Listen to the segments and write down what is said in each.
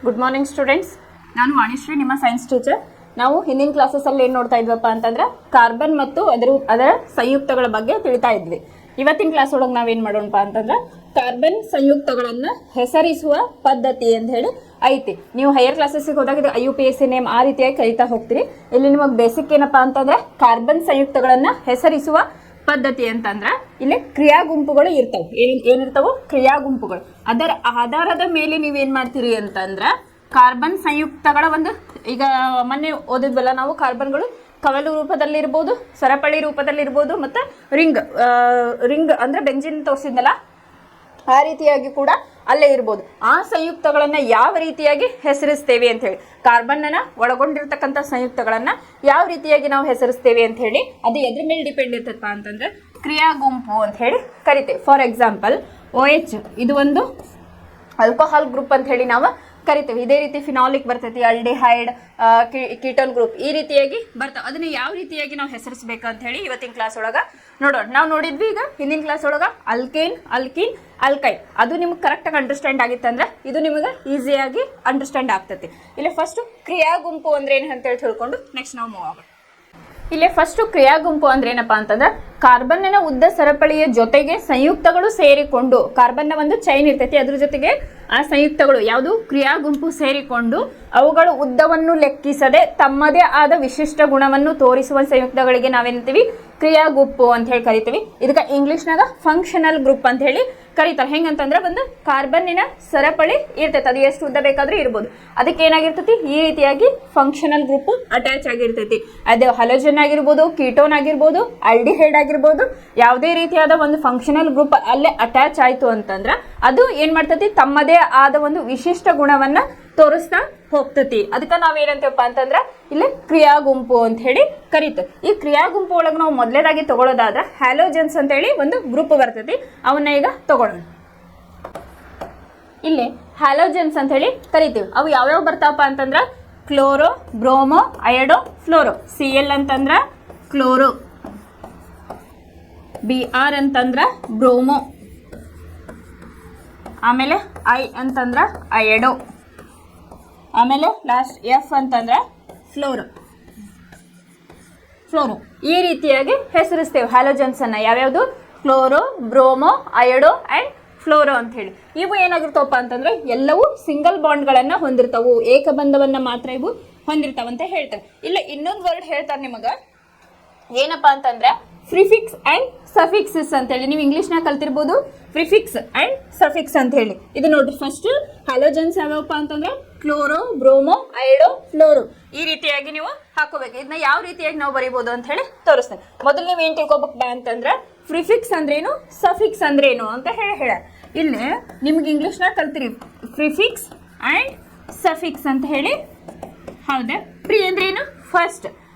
Good morning students. ನಾನು ವಾಣಿಶ್ರೀ, ನಿಮ್ಮ science teacher. ನಾವು ಹಿಂದಿನ ಕ್ಲಾಸಸ್ಸಲ್ಲಿ ಏನು ನೋಡ್ತಾ ಇದ್ವಪ್ಪ ಅಂತಂದ್ರೆ ಕಾರ್ಬನ್ ಮತ್ತು ಅದರ ಸಂಯುಕ್ತಗಳ ಬಗ್ಗೆ ತಿಳಿತಾ ಇದ್ವಿ. ಇವತ್ತಿನ ಕ್ಲಾಸ್ ಒಳಗೆ ನಾವೇನು ಮಾಡೋಣಪ್ಪ ಅಂತಂದ್ರೆ ಕಾರ್ಬನ್ ಸಂಯುಕ್ತಗಳನ್ನು ಹೆಸರಿಸುವ ಪದ್ಧತಿ ಅಂತ ಹೇಳಿ ಐತಿ. ನೀವು ಹೈಯರ್ ಕ್ಲಾಸಸ್ಗೆ ಹೋದಾಗ ಇದು IUPAC ನೇಮ್ ಆ ರೀತಿಯಾಗಿ ಕಲಿತಾ ಹೋಗ್ತೀರಿ. ಇಲ್ಲಿ ನಿಮಗೆ ಬೇಸಿಕ್ ಏನಪ್ಪ ಅಂತಂದ್ರೆ ಕಾರ್ಬನ್ ಸಂಯುಕ್ತಗಳನ್ನು ಹೆಸರಿಸುವ ಪದ್ಧತಿ ಅಂತಂದ್ರೆ ಇಲ್ಲಿ ಕ್ರಿಯಾ ಗುಂಪುಗಳು ಇರ್ತಾವೆ. ಏನಿರ್ತಾವೆ? ಕ್ರಿಯಾ ಗುಂಪುಗಳು. ಅದರ ಆಧಾರದ ಮೇಲೆ ನೀವೇನ್ ಮಾಡ್ತೀರಿ ಅಂತಂದ್ರೆ ಕಾರ್ಬನ್ ಸಂಯುಕ್ತಗಳ ಒಂದು, ಈಗ ಮೊನ್ನೆ ಓದಿದ್ವಲ್ಲ ನಾವು, ಕಾರ್ಬನ್ಗಳು ಕವಲು ರೂಪದಲ್ಲಿರ್ಬೋದು, ಸರಪಳಿ ರೂಪದಲ್ಲಿರ್ಬೋದು, ಮತ್ತು ರಿಂಗ್ ಅಂದ್ರೆ ಬೆಂಜಿನ್ ತೋರಿಸಿದ್ನಲ್ಲ ಆ ರೀತಿಯಾಗಿ ಕೂಡ ಅಲ್ಲೇ ಇರ್ಬೋದು. ಆ ಸಂಯುಕ್ತಗಳನ್ನ ಯಾವ ರೀತಿಯಾಗಿ ಹೆಸರಿಸ್ತೇವೆ ಅಂತ ಹೇಳಿ, ಕಾರ್ಬನ್ನ ಒಳಗೊಂಡಿರ್ತಕ್ಕಂಥ ಸಂಯುಕ್ತಗಳನ್ನ ಯಾವ ರೀತಿಯಾಗಿ ನಾವು ಹೆಸರಿಸ್ತೇವೆ ಅಂತ ಹೇಳಿ ಅದು ಎದ್ರ ಮೇಲೆ ಡಿಪೆಂಡ್ ಇರ್ತಪ್ಪ ಅಂತಂದ್ರೆ ಕ್ರಿಯಾ ಗುಂಪು ಅಂತ ಹೇಳಿ ಕರಿತೇವೆ. ಫಾರ್ ಎಕ್ಸಾಂಪಲ್ OH ಇದು ಒಂದು ಆಲ್ಕೋಹಾಲ್ ಗ್ರೂಪ್ ಅಂತ ಹೇಳಿ ನಾವು ಕರಿತೇವೆ. ಇದೇ ರೀತಿ ಫಿನಾಲಿಕ್ ಬರ್ತೈತಿ, ಅಲ್ಡಿಹೈಡ್, ಕೀಟೋನ್ ಗ್ರೂಪ್ ಈ ರೀತಿಯಾಗಿ ಬರ್ತಾವೆ. ಅದನ್ನ ಯಾವ ರೀತಿಯಾಗಿ ನಾವು ಹೆಸರಿಸಬೇಕು ಅಂತ ಹೇಳಿ ಇವತ್ತಿನ ಕ್ಲಾಸ್ ಒಳಗ ನೋಡೋಣ. ನಾವು ನೋಡಿದ್ವಿ ಈಗ ಹಿಂದಿನ ಕ್ಲಾಸ್ ಒಳಗ ಅಲ್ಕೇನ್, ಅಲ್ಕಿನ್, ಅಲ್ಕೈನ್. ಅದು ನಿಮ್ಗೆ ಕರೆಕ್ಟಾಗಿ ಅಂಡರ್ಸ್ಟ್ಯಾಂಡ್ ಆಗಿತ್ತಂದ್ರೆ ಇದು ನಿಮಗೆ ಈಸಿಯಾಗಿ ಅಂಡರ್ಸ್ಟ್ಯಾಂಡ್ ಆಗ್ತೈತಿ. ಇಲ್ಲಿ ಫಸ್ಟ್ ಕ್ರಿಯಾ ಗುಂಪು ಅಂದ್ರೆ ಏನು ಅಂತೇಳಿ ತಿಳ್ಕೊಂಡು ನೆಕ್ಸ್ಟ್ ನಾವು ಮೂವ್ ಆಗೋಣ. ಇಲ್ಲಿ ಫಸ್ಟ್ ಕ್ರಿಯಾ ಗುಂಪು ಅಂದ್ರೆ ಏನಪ್ಪಾ ಅಂತಂದ್ರೆ ಕಾರ್ಬನ್ನ ಉದ್ದ ಸರಪಳಿಯ ಜೊತೆಗೆ ಸಂಯುಕ್ತಗಳು ಸೇರಿಕೊಂಡು, ಕಾರ್ಬನ್ನ ಒಂದು ಚೈನ್ ಇರ್ತೈತಿ, ಅದ್ರ ಜೊತೆಗೆ ಆ ಸಂಯುಕ್ತಗಳು ಯಾವುದು ಕ್ರಿಯಾ ಗುಂಪು ಸೇರಿಕೊಂಡು ಅವುಗಳು ಉದ್ದವನ್ನು ಲೆಕ್ಕಿಸದೆ ತಮ್ಮದೇ ಆದ ವಿಶಿಷ್ಟ ಗುಣವನ್ನು ತೋರಿಸುವ ಸಂಯುಕ್ತಗಳಿಗೆ ನಾವೇನ್ತೀವಿ ಕ್ರಿಯಾ ಗುಂಪು ಅಂತ ಹೇಳಿ ಕರಿತೀವಿ. ಇದಕ್ಕೆ ಇಂಗ್ಲಿಷ್ನಾಗ ಫಂಕ್ಷನಲ್ ಗ್ರೂಪ್ ಅಂತ ಹೇಳಿ ಕರೀತಾರೆ. ಹೆಂಗಂತಂದ್ರೆ ಒಂದು ಕಾರ್ಬನ್ನಿನ ಸರಪಳಿ ಇರ್ತೈತೆ, ಅದು ಎಷ್ಟು ಉದ್ದ ಬೇಕಾದ್ರೂ ಇರ್ಬೋದು. ಅದಕ್ಕೆ ಏನಾಗಿರ್ತೈತಿ, ಈ ರೀತಿಯಾಗಿ ಫಂಕ್ಷನಲ್ ಗ್ರೂಪ್ ಅಟ್ಯಾಚ್ ಆಗಿರ್ತೈತಿ. ಅದು ಹಲೋಜನ್ ಆಗಿರ್ಬೋದು, ಕೀಟೋನ್ ಆಗಿರ್ಬೋದು, ಆಲ್ಡಿಹೈಡ್ ಆಗಿರ್ಬೋದು, ಯಾವುದೇ ರೀತಿಯಾದ ಒಂದು ಫಂಕ್ಷನಲ್ ಗ್ರೂಪ್ ಅಲ್ಲೇ ಅಟ್ಯಾಚ್ ಆಯ್ತು ಅಂತಂದ್ರೆ ಅದು ಏನ್ ಮಾಡ್ತೈತಿ, ತಮ್ಮದೇ ಆದ ಒಂದು ವಿಶಿಷ್ಟ ಗುಣವನ್ನ ತೋರಿಸ್ತಾ ಹೋಗ್ತತಿ. ಅದಕ್ಕೆ ನಾವೇನಂತೀವಪ್ಪ ಅಂತಂದ್ರೆ ಇಲ್ಲಿ ಕ್ರಿಯಾ ಗುಂಪು ಅಂತ ಹೇಳಿ ಕರೀತೇವೆ. ಈ ಕ್ರಿಯಾ ಗುಂಪು ಒಳಗೆ ನಾವು ಮೊದಲೇದಾಗಿ ತಗೊಳ್ಳೋದಾದ್ರೆ ಹ್ಯಾಲೋಜನ್ಸ್ ಅಂತ ಹೇಳಿ ಒಂದು ಗ್ರೂಪ್ ಬರ್ತೈತಿ, ಅವನ್ನ ಈಗ ತಗೊಳ್ಳೋಣ. ಇಲ್ಲಿ ಹ್ಯಾಲೋಜನ್ಸ್ ಅಂತ ಹೇಳಿ ಕರಿತೀವಿ. ಅವು ಯಾವ್ಯಾವ ಬರ್ತಾವಪ್ಪ ಅಂತಂದ್ರೆ ಕ್ಲೋರೋ, ಬ್ರೋಮೋ, ಅಯಡೋ, ಫ್ಲೋರೋ. Cl ಅಂತಂದ್ರ ಕ್ಲೋರೋ, Br ಅಂತಂದ್ರ ಬ್ರೋಮೋ, ಆಮೇಲೆ I ಅಂತಂದ್ರ ಅಯಡೋ, ಆಮೇಲೆ ಲಾಸ್ಟ್ F ಅಂತಂದ್ರೆ ಫ್ಲೋರೋ. ಈ ರೀತಿಯಾಗಿ ಹೆಸರಿಸ್ತೇವೆ ಹ್ಯಾಲೋಜನ್ಸ್ ಅನ್ನ. ಯಾವ್ಯಾವುದು? ಕ್ಲೋರೋ, ಬ್ರೋಮೋ, ಅಯಡೋ ಅಂಡ್ ಫ್ಲೋರೋ ಅಂತ ಹೇಳಿ. ಇವು ಏನಾಗಿರ್ತಾವಪ್ಪ ಅಂತಂದ್ರೆ ಎಲ್ಲವೂ ಸಿಂಗಲ್ ಬಾಂಡ್ಗಳನ್ನ ಹೊಂದಿರ್ತಾವು, ಏಕಬಂಧವನ್ನ ಮಾತ್ರ ಇವು ಹೊಂದಿರ್ತಾವಂತ ಹೇಳ್ತೇವೆ. ಇಲ್ಲ ಇನ್ನೊಂದು ವರ್ಡ್ ಹೇಳ್ತಾರೆ ನಿಮಗ, ಏನಪ್ಪಾ ಅಂತಂದ್ರೆ ಪ್ರಿಫಿಕ್ಸ್ ಅಂಡ್ ಸಫಿಕ್ಸಸ್ ಅಂತ ಹೇಳಿ. ನೀವು ಇಂಗ್ಲಿಷ್ನಾಗ ಕಲ್ತಿರ್ಬೋದು ಪ್ರಿಫಿಕ್ಸ್ ಅಂಡ್ ಸಫಿಕ್ಸ್ ಅಂತ ಹೇಳಿ. ಇದು ನೋಡ್ರಿ, ಫಸ್ಟ್ ಹ್ಯಾಲೋಜನ್ಸ್ ಯಾವ್ಯಾವಪ್ಪ ಅಂತಂದ್ರೆ ಕ್ಲೋರೋ, ಬ್ರೋಮೋ, ಅಯಡೋ, ಫ್ಲೋರೋ. ಈ ರೀತಿಯಾಗಿ ನೀವು ಹಾಕೋಬೇಕು. ಇದನ್ನ ಯಾವ ರೀತಿಯಾಗಿ ನಾವು ಬರೀಬಹುದು ಅಂತ ಹೇಳಿ ತೋರಿಸ್ತೇನೆ. ಮೊದಲು ನೀವು ಏನ್ ತಿಳ್ಕೊಬೇಕಪ್ಪ ಅಂತಂದ್ರೆ ಪ್ರಿಫಿಕ್ಸ್ ಅಂದ್ರೇನು, ಸಫಿಕ್ಸ್ ಅಂದ್ರೇನು ಅಂತ ಹೇಳ. ಇಲ್ಲಿ ನಿಮ್ಗೆ ಇಂಗ್ಲಿಷ್ನಾಗ ಕಲ್ತಿರಿ ಪ್ರಿಫಿಕ್ಸ್ ಅಂಡ್ ಸಫಿಕ್ಸ್ ಅಂತ ಹೇಳಿ. ಹೌದಾ? ಪ್ರಿ ಅಂದ್ರೇನು? ಫಸ್ಟ್.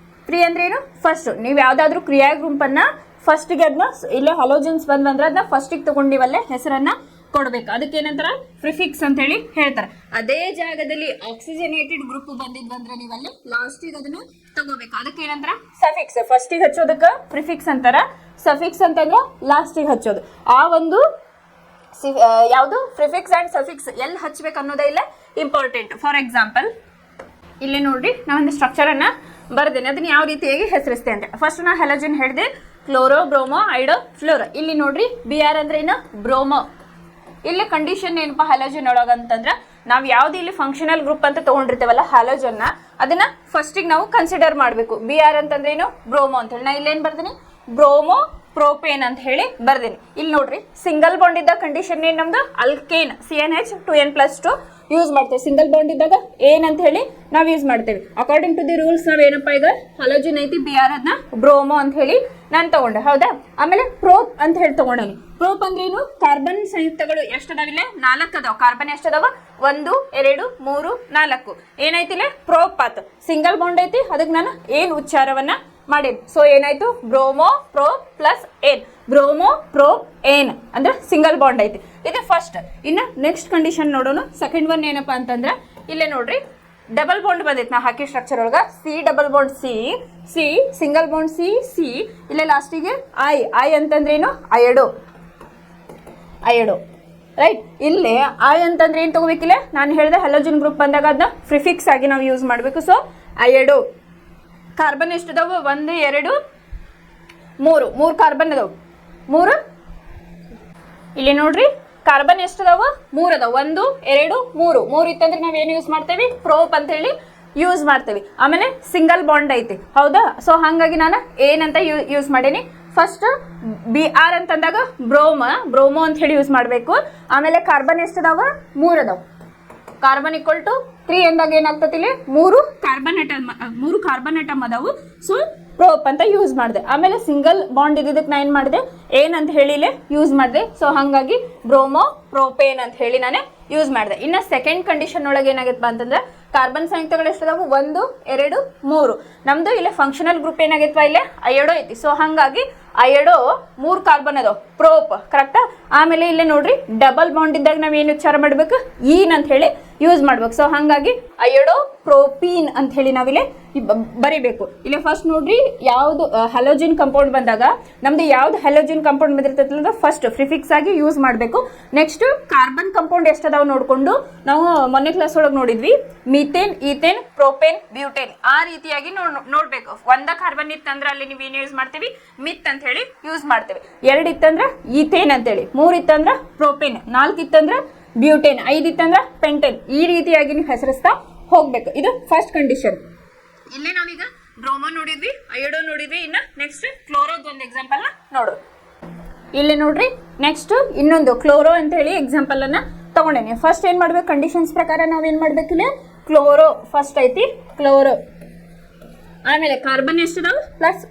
ಪ್ರಿ ಅಂದ್ರೇನು? ಫಸ್ಟ್. ನೀವು ಯಾವ್ದಾದ್ರು ಕ್ರಿಯಾ ಗುಂಪನ್ನ ಫಸ್ಟ್ಗೆ ಅದನ್ನ, ಇಲ್ಲ ಹಲೋಜನ್ಸ್ ಬಂದ್ರೆ ಅದನ್ನ ಫಸ್ಟಿಗೆ ತಗೊಂಡಿವಲ್ಲೇ ಹೆಸರನ್ನ ಕೊಡ್ಬೇಕು. ಅದಕ್ಕೆ ಏನಂತಾರ ಪ್ರಿಫಿಕ್ಸ್ ಅಂತ ಹೇಳಿ ಹೇಳ್ತಾರೆ. ಅದೇ ಜಾಗದಲ್ಲಿ ಆಕ್ಸಿಜನೇಟೆಡ್ ಗ್ರೂಪ್ ಬಂದಿದ್ವಂದ್ರೆ ನೀವಲ್ಲಿ ಲಾಸ್ಟಿಗೆ ಅದನ್ನ ತಗೋಬೇಕು. ಅದಕ್ಕೆ ಏನಂತಾರ ಸಫಿಕ್ಸ್. ಫಸ್ಟಿಗೆ ಹಚ್ಚೋದಕ್ಕೆ ಪ್ರಿಫಿಕ್ಸ್ ಅಂತಾರ, ಸಫಿಕ್ಸ್ ಅಂತಂದ್ರೆ ಲಾಸ್ಟಿಗೆ ಹಚ್ಚೋದು. ಆ ಒಂದು ಯಾವುದು ಪ್ರಿಫಿಕ್ಸ್ ಅಂಡ್ ಸಫಿಕ್ಸ್ ಎಲ್ಲಿ ಹಚ್ಬೇಕು ಅನ್ನೋದೇ ಇಲ್ಲ ಇಂಪಾರ್ಟೆಂಟ್. ಫಾರ್ ಎಕ್ಸಾಂಪಲ್ ಇಲ್ಲಿ ನೋಡ್ರಿ, ನಾವೊಂದು ಸ್ಟ್ರಕ್ಚರ್ ಅನ್ನ ಬರ್ದೇನೆ, ಅದನ್ನ ಯಾವ ರೀತಿಯಾಗಿ ಹೆಸರಿಸ್ತೇ ಅಂತ. ಫಸ್ಟ್ ನಾ ಹ್ಯಾಲೋಜನ್ ಹೇಳಿದೆ, ಕ್ಲೋರೋ, ಬ್ರೋಮೋ, ಅಯಡೋ, ಫ್ಲೋರೋ. ಇಲ್ಲಿ ನೋಡ್ರಿ Br ಅಂದ್ರೆ ಏನು? ಬ್ರೋಮೋ. ಇಲ್ಲಿ ಕಂಡೀಷನ್ ಏನಪ್ಪ ಹ್ಯಾಲೋಜನ್ ಒಳಗಂತಂದ್ರೆ ನಾವು ಯಾವ್ದು ಇಲ್ಲಿ ಫಂಕ್ಷನಲ್ ಗ್ರೂಪ್ ಅಂತ ತಗೊಂಡಿರ್ತೇವಲ್ಲ ಹ್ಯಾಲೋಜನ್, ಅದನ್ನ ಫಸ್ಟಿಗೆ ನಾವು ಕನ್ಸಿಡರ್ ಮಾಡಬೇಕು. Br ಅಂತಂದ್ರೆ ಏನು? ಬ್ರೋಮೋ ಅಂತ ಹೇಳಿ. ನಾ ಇಲ್ಲೇನ್ ಬರ್ತೀನಿ? ಬ್ರೋಮೋ ಪ್ರೋಪೇನ್ ಅಂತ ಹೇಳಿ ಬರ್ದೇನೆ. ಇಲ್ಲಿ ನೋಡ್ರಿ, ಸಿಂಗಲ್ ಬಾಂಡ್ ಇದ್ದ ಕಂಡೀಷನ್ ಏನ್ ನಮ್ದು? ಅಲ್ಕೇನ್, CnH2n+2 ಯೂಸ್ ಮಾಡ್ತೇವೆ. ಸಿಂಗಲ್ ಬಾಂಡ್ ಇದ್ದಾಗ ಏನ್ ಅಂತ ಹೇಳಿ ನಾವು ಯೂಸ್ ಮಾಡ್ತೇವೆ. ಅಕಾರ್ಡಿಂಗ್ ಟು ದಿ ರೂಲ್ಸ್ ನಾವ್ ಏನಪ್ಪಾ, ಈಗ ಹಲೋಜನ್ ಐತಿ, Br ಅದನ್ನ ಬ್ರೋಮೋ ಅಂತ ಹೇಳಿ ನಾನು ತಗೊಂಡೆ. ಹೌದಾ? ಆಮೇಲೆ ಪ್ರೋಪ್ ಅಂತ ಹೇಳಿ ತಗೊಂಡೇನಿ. ಪ್ರೋಪ್ ಅಂದ್ರೆ ಏನು? ಕಾರ್ಬನ್ ಸಂಯುಕ್ತಗಳು ಎಷ್ಟದಾವಿಲ್ಲ? 4 ಅದಾವ. ಕಾರ್ಬನ್ ಎಷ್ಟದಾವ? 1, 2, 3, 4. ಏನೈತಿಲ್ಲ? ಪ್ರೋಪ್ ಆತ. ಸಿಂಗಲ್ ಬಾಂಡ್ ಐತಿ, ಅದಕ್ಕೆ ನಾನು ಏನ್ ಉಚ್ಚಾರವನ್ನ ಮಾಡೇನಿ. ಸೊ ಏನಾಯ್ತು? ಬ್ರೋಮೋ ಪ್ರೋಪ್ ಪ್ಲಸ್ ಏನ್, ಬ್ರೋಮೋ ಪ್ರೋಪ್ ಏನ್ ಅಂದ್ರೆ ಸಿಂಗಲ್ ಬಾಂಡ್ ಐತಿ. ಇದು ಫಸ್ಟ್. ಇನ್ನು ನೆಕ್ಸ್ಟ್ ಕಂಡೀಷನ್ ನೋಡೋಣ. ಸೆಕೆಂಡ್ ಒನ್ ಏನಪ್ಪಾ ಅಂತಂದ್ರೆ ಇಲ್ಲೇ ನೋಡ್ರಿ, ಡಬಲ್ ಬಾಂಡ್ ಬಂದೈತಿ ನಾ ಹಾಕಿ ಸ್ಟ್ರಕ್ಚರ್ ಒಳಗ. C double bond C, single bond C, ಇಲ್ಲೇ ಲಾಸ್ಟಿಗೆ I ಅಂತಂದ್ರೇನು? ಅಯಡೋ. ರೈಟ್. ಇಲ್ಲಿ ಐ ಅಂತಂದ್ರೆ ಏನು ತಗೋಬೇಕಿಲ್ಲ, ನಾನು ಹೇಳಿದೆ ಹಲೋಜನ್ ಗ್ರೂಪ್ ಬಂದಾಗ ಅದನ್ನ ಪ್ರಿಫಿಕ್ಸ್ ಆಗಿ ನಾವು ಯೂಸ್ ಮಾಡಬೇಕು. ಸೊ ಅಯಡು ಕಾರ್ಬನ್ ಎಷ್ಟು ಅದಾವು, 1 2 3 ಕಾರ್ಬನ್ ಅದಾವು, 3. ಇಲ್ಲಿ ನೋಡ್ರಿ ಕಾರ್ಬನ್ ಎಷ್ಟು ಅದಾವ, 3 ಅದಾವ, 1 2 3 ಇತ್ತಂದ್ರೆ ನಾವೇನು ಯೂಸ್ ಮಾಡ್ತೇವೆ, ಪ್ರೋಪ್ ಅಂತ ಹೇಳಿ ಯೂಸ್ ಮಾಡ್ತೇವೆ. ಆಮೇಲೆ ಸಿಂಗಲ್ ಬಾಂಡ್ ಐತಿ, ಹೌದಾ. ಸೊ ಹಾಗಾಗಿ ನಾನು ಏನಂತ ಯೂಸ್ ಮಾಡೀನಿ. ಫಸ್ಟ್ BR ಅಂತಂದಾಗ ಬ್ರೋಮೋ ಅಂತ ಹೇಳಿ ಯೂಸ್ ಮಾಡಬೇಕು. ಆಮೇಲೆ ಕಾರ್ಬನ್ ಎಷ್ಟು ಅದಾವ, 3 ಅದಾವ. ಕಾರ್ಬನ್ = 3 ಅಂದಾಗ ಏನಾಗ್ತತಿ, ಇಲ್ಲಿ 3 ಕಾರ್ಬನ್ ಅಟಮ್ ಅದಾವು. ಸೊ ಪ್ರೋಪ್ ಅಂತ ಯೂಸ್ ಮಾಡಿದೆ. ಆಮೇಲೆ ಸಿಂಗಲ್ ಬಾಂಡ್ ಇದ್ದಿದ್ದಕ್ಕೆ ನಾ ಏನು ಮಾಡಿದೆ, ಏನಂತ ಹೇಳಿ ಯೂಸ್ ಮಾಡಿದೆ. ಸೊ ಹಾಗಾಗಿ ಬ್ರೋಮೋ ಪ್ರೋಪೇನ್ ಅಂತ ಹೇಳಿ ನಾನು ಯೂಸ್ ಮಾಡಿದೆ. ಇನ್ನು ಸೆಕೆಂಡ್ ಕಂಡೀಷನ್ ಒಳಗೆ ಏನಾಗತ್ತಪ್ಪ ಅಂತಂದ್ರೆ ಕಾರ್ಬನ್ ಸಂಯುಕ್ತಗಳು ಎಷ್ಟದಾವು, 1 2 3. ನಮ್ದು ಇಲ್ಲಿ ಫಂಕ್ಷನಲ್ ಗ್ರೂಪ್ ಏನಾಗೈತವ, ಇಲ್ಲಿ ಅಯಡೋ ಐತಿ. ಸೊ ಹಾಗಾಗಿ ಅಯಡೋ 3 ಕಾರ್ಬನ್ ಅದಾವ, ಪ್ರೋಪ್ ಕರೆಕ್ಟಾ. ಆಮೇಲೆ ಇಲ್ಲಿ ನೋಡ್ರಿ ಡಬಲ್ ಬಾಂಡ್ ಇದ್ದಾಗ ನಾವ್ ಏನು ಉಚ್ಚಾರ ಮಾಡ್ಬೇಕು, ಈನ್ ಅಂತ ಹೇಳಿ ಯೂಸ್ ಮಾಡ್ಬೇಕು. ಸೊ ಹಾಗಾಗಿ ಅಯಡೋ ಪ್ರೋಪೀನ್ ಅಂತ ಹೇಳಿ ನಾವಿಲ್ಲಿ ಬರಿಬೇಕು. ಇಲ್ಲಿ ಫಸ್ಟ್ ನೋಡ್ರಿ ಯಾವ್ದು ಹಲೋಜಿನ್ ಕಂಪೌಂಡ್ ಬಂದಾಗ ನಮ್ದು ಯಾವ್ದು ಹಲೋಜಿನ್ ಕಂಪೌಂಡ್ ಬಂದಿರ್ತೈತಲ್ಲ ಫಸ್ಟ್ ಪ್ರಿಫಿಕ್ಸ್ ಆಗಿ ಯೂಸ್ ಮಾಡಬೇಕು. ನೆಕ್ಸ್ಟ್ ಕಾರ್ಬನ್ ಕಂಪೌಂಡ್ ಎಷ್ಟದಾವ್ ನೋಡ್ಕೊಂಡು ನಾವು ಮೊನ್ನೆ ಕ್ಲಾಸ್ ಒಳಗೆ ನೋಡಿದ್ವಿ, ಮೀಥೇನ್, ಈಥೇನ್, ಪ್ರೋಪೇನ್, ಬ್ಯೂಟೇನ್ ಆ ರೀತಿಯಾಗಿ ನೋಡ್ಬೇಕು. 1 ಕಾರ್ಬನ್ ಇತ್ತಂದ್ರೆ ಅಲ್ಲಿ ನೀವು ಏನು ಯೂಸ್ ಮಾಡ್ತೀವಿ, ಮಿತ್ ಅಂತ ಹೇಳಿ ಯೂಸ್ ಮಾಡ್ತೇವೆ. 2 ಇತ್ತಂದ್ರೆ ಈಥೇನ್ ಅಂತೇಳಿ, 3 ಇತ್ತಂದ್ರೆ ಪ್ರೋಪೇನ್, 4 ಇತ್ತಂದ್ರೆ ಬ್ಯೂಟೇನ್, 5 ಇತ್ತಂದ್ರೆ ಪೆಂಟೇನ್. ಈ ರೀತಿಯಾಗಿ ನೀವು ಹೆಸರಿಸ್ತಾ ಹೋಗ್ಬೇಕು. ಇದು ಫಸ್ಟ್ ಕಂಡೀಷನ್. ಇಲ್ಲೇ ನಾವೀಗ ಬ್ರೋಮೋ ನೋಡಿದ್ವಿ, ಅಯೋಡೋ ನೋಡಿದ್ವಿ. ಇನ್ನು ನೆಕ್ಸ್ಟ್ ಕ್ಲೋರೋದ್ ಒಂದು ಎಕ್ಸಾಂಪಲ್ ನೋಡು. ಇಲ್ಲಿ ನೋಡ್ರಿ ನೆಕ್ಸ್ಟ್ ಇನ್ನೊಂದು ಕ್ಲೋರೋ ಅಂತ ಹೇಳಿ ಎಕ್ಸಾಂಪಲ್ ಅನ್ನ ತಗೊಂಡೇನೆ. ಫಸ್ಟ್ ಏನ್ ಮಾಡ್ಬೇಕು, ಕಂಡೀಷನ್ಸ್ ಪ್ರಕಾರ ನಾವೇನ್ ಮಾಡ್ಬೇಕಿಲ್ಲ, ಕ್ಲೋರೋ ಫಸ್ಟ್ ಐತಿ, ಕ್ಲೋರೋ. ಆಮೇಲೆ ಕಾರ್ಬನ್ ಎಷ್ಟದಾವ, ಪ್ಲಸ್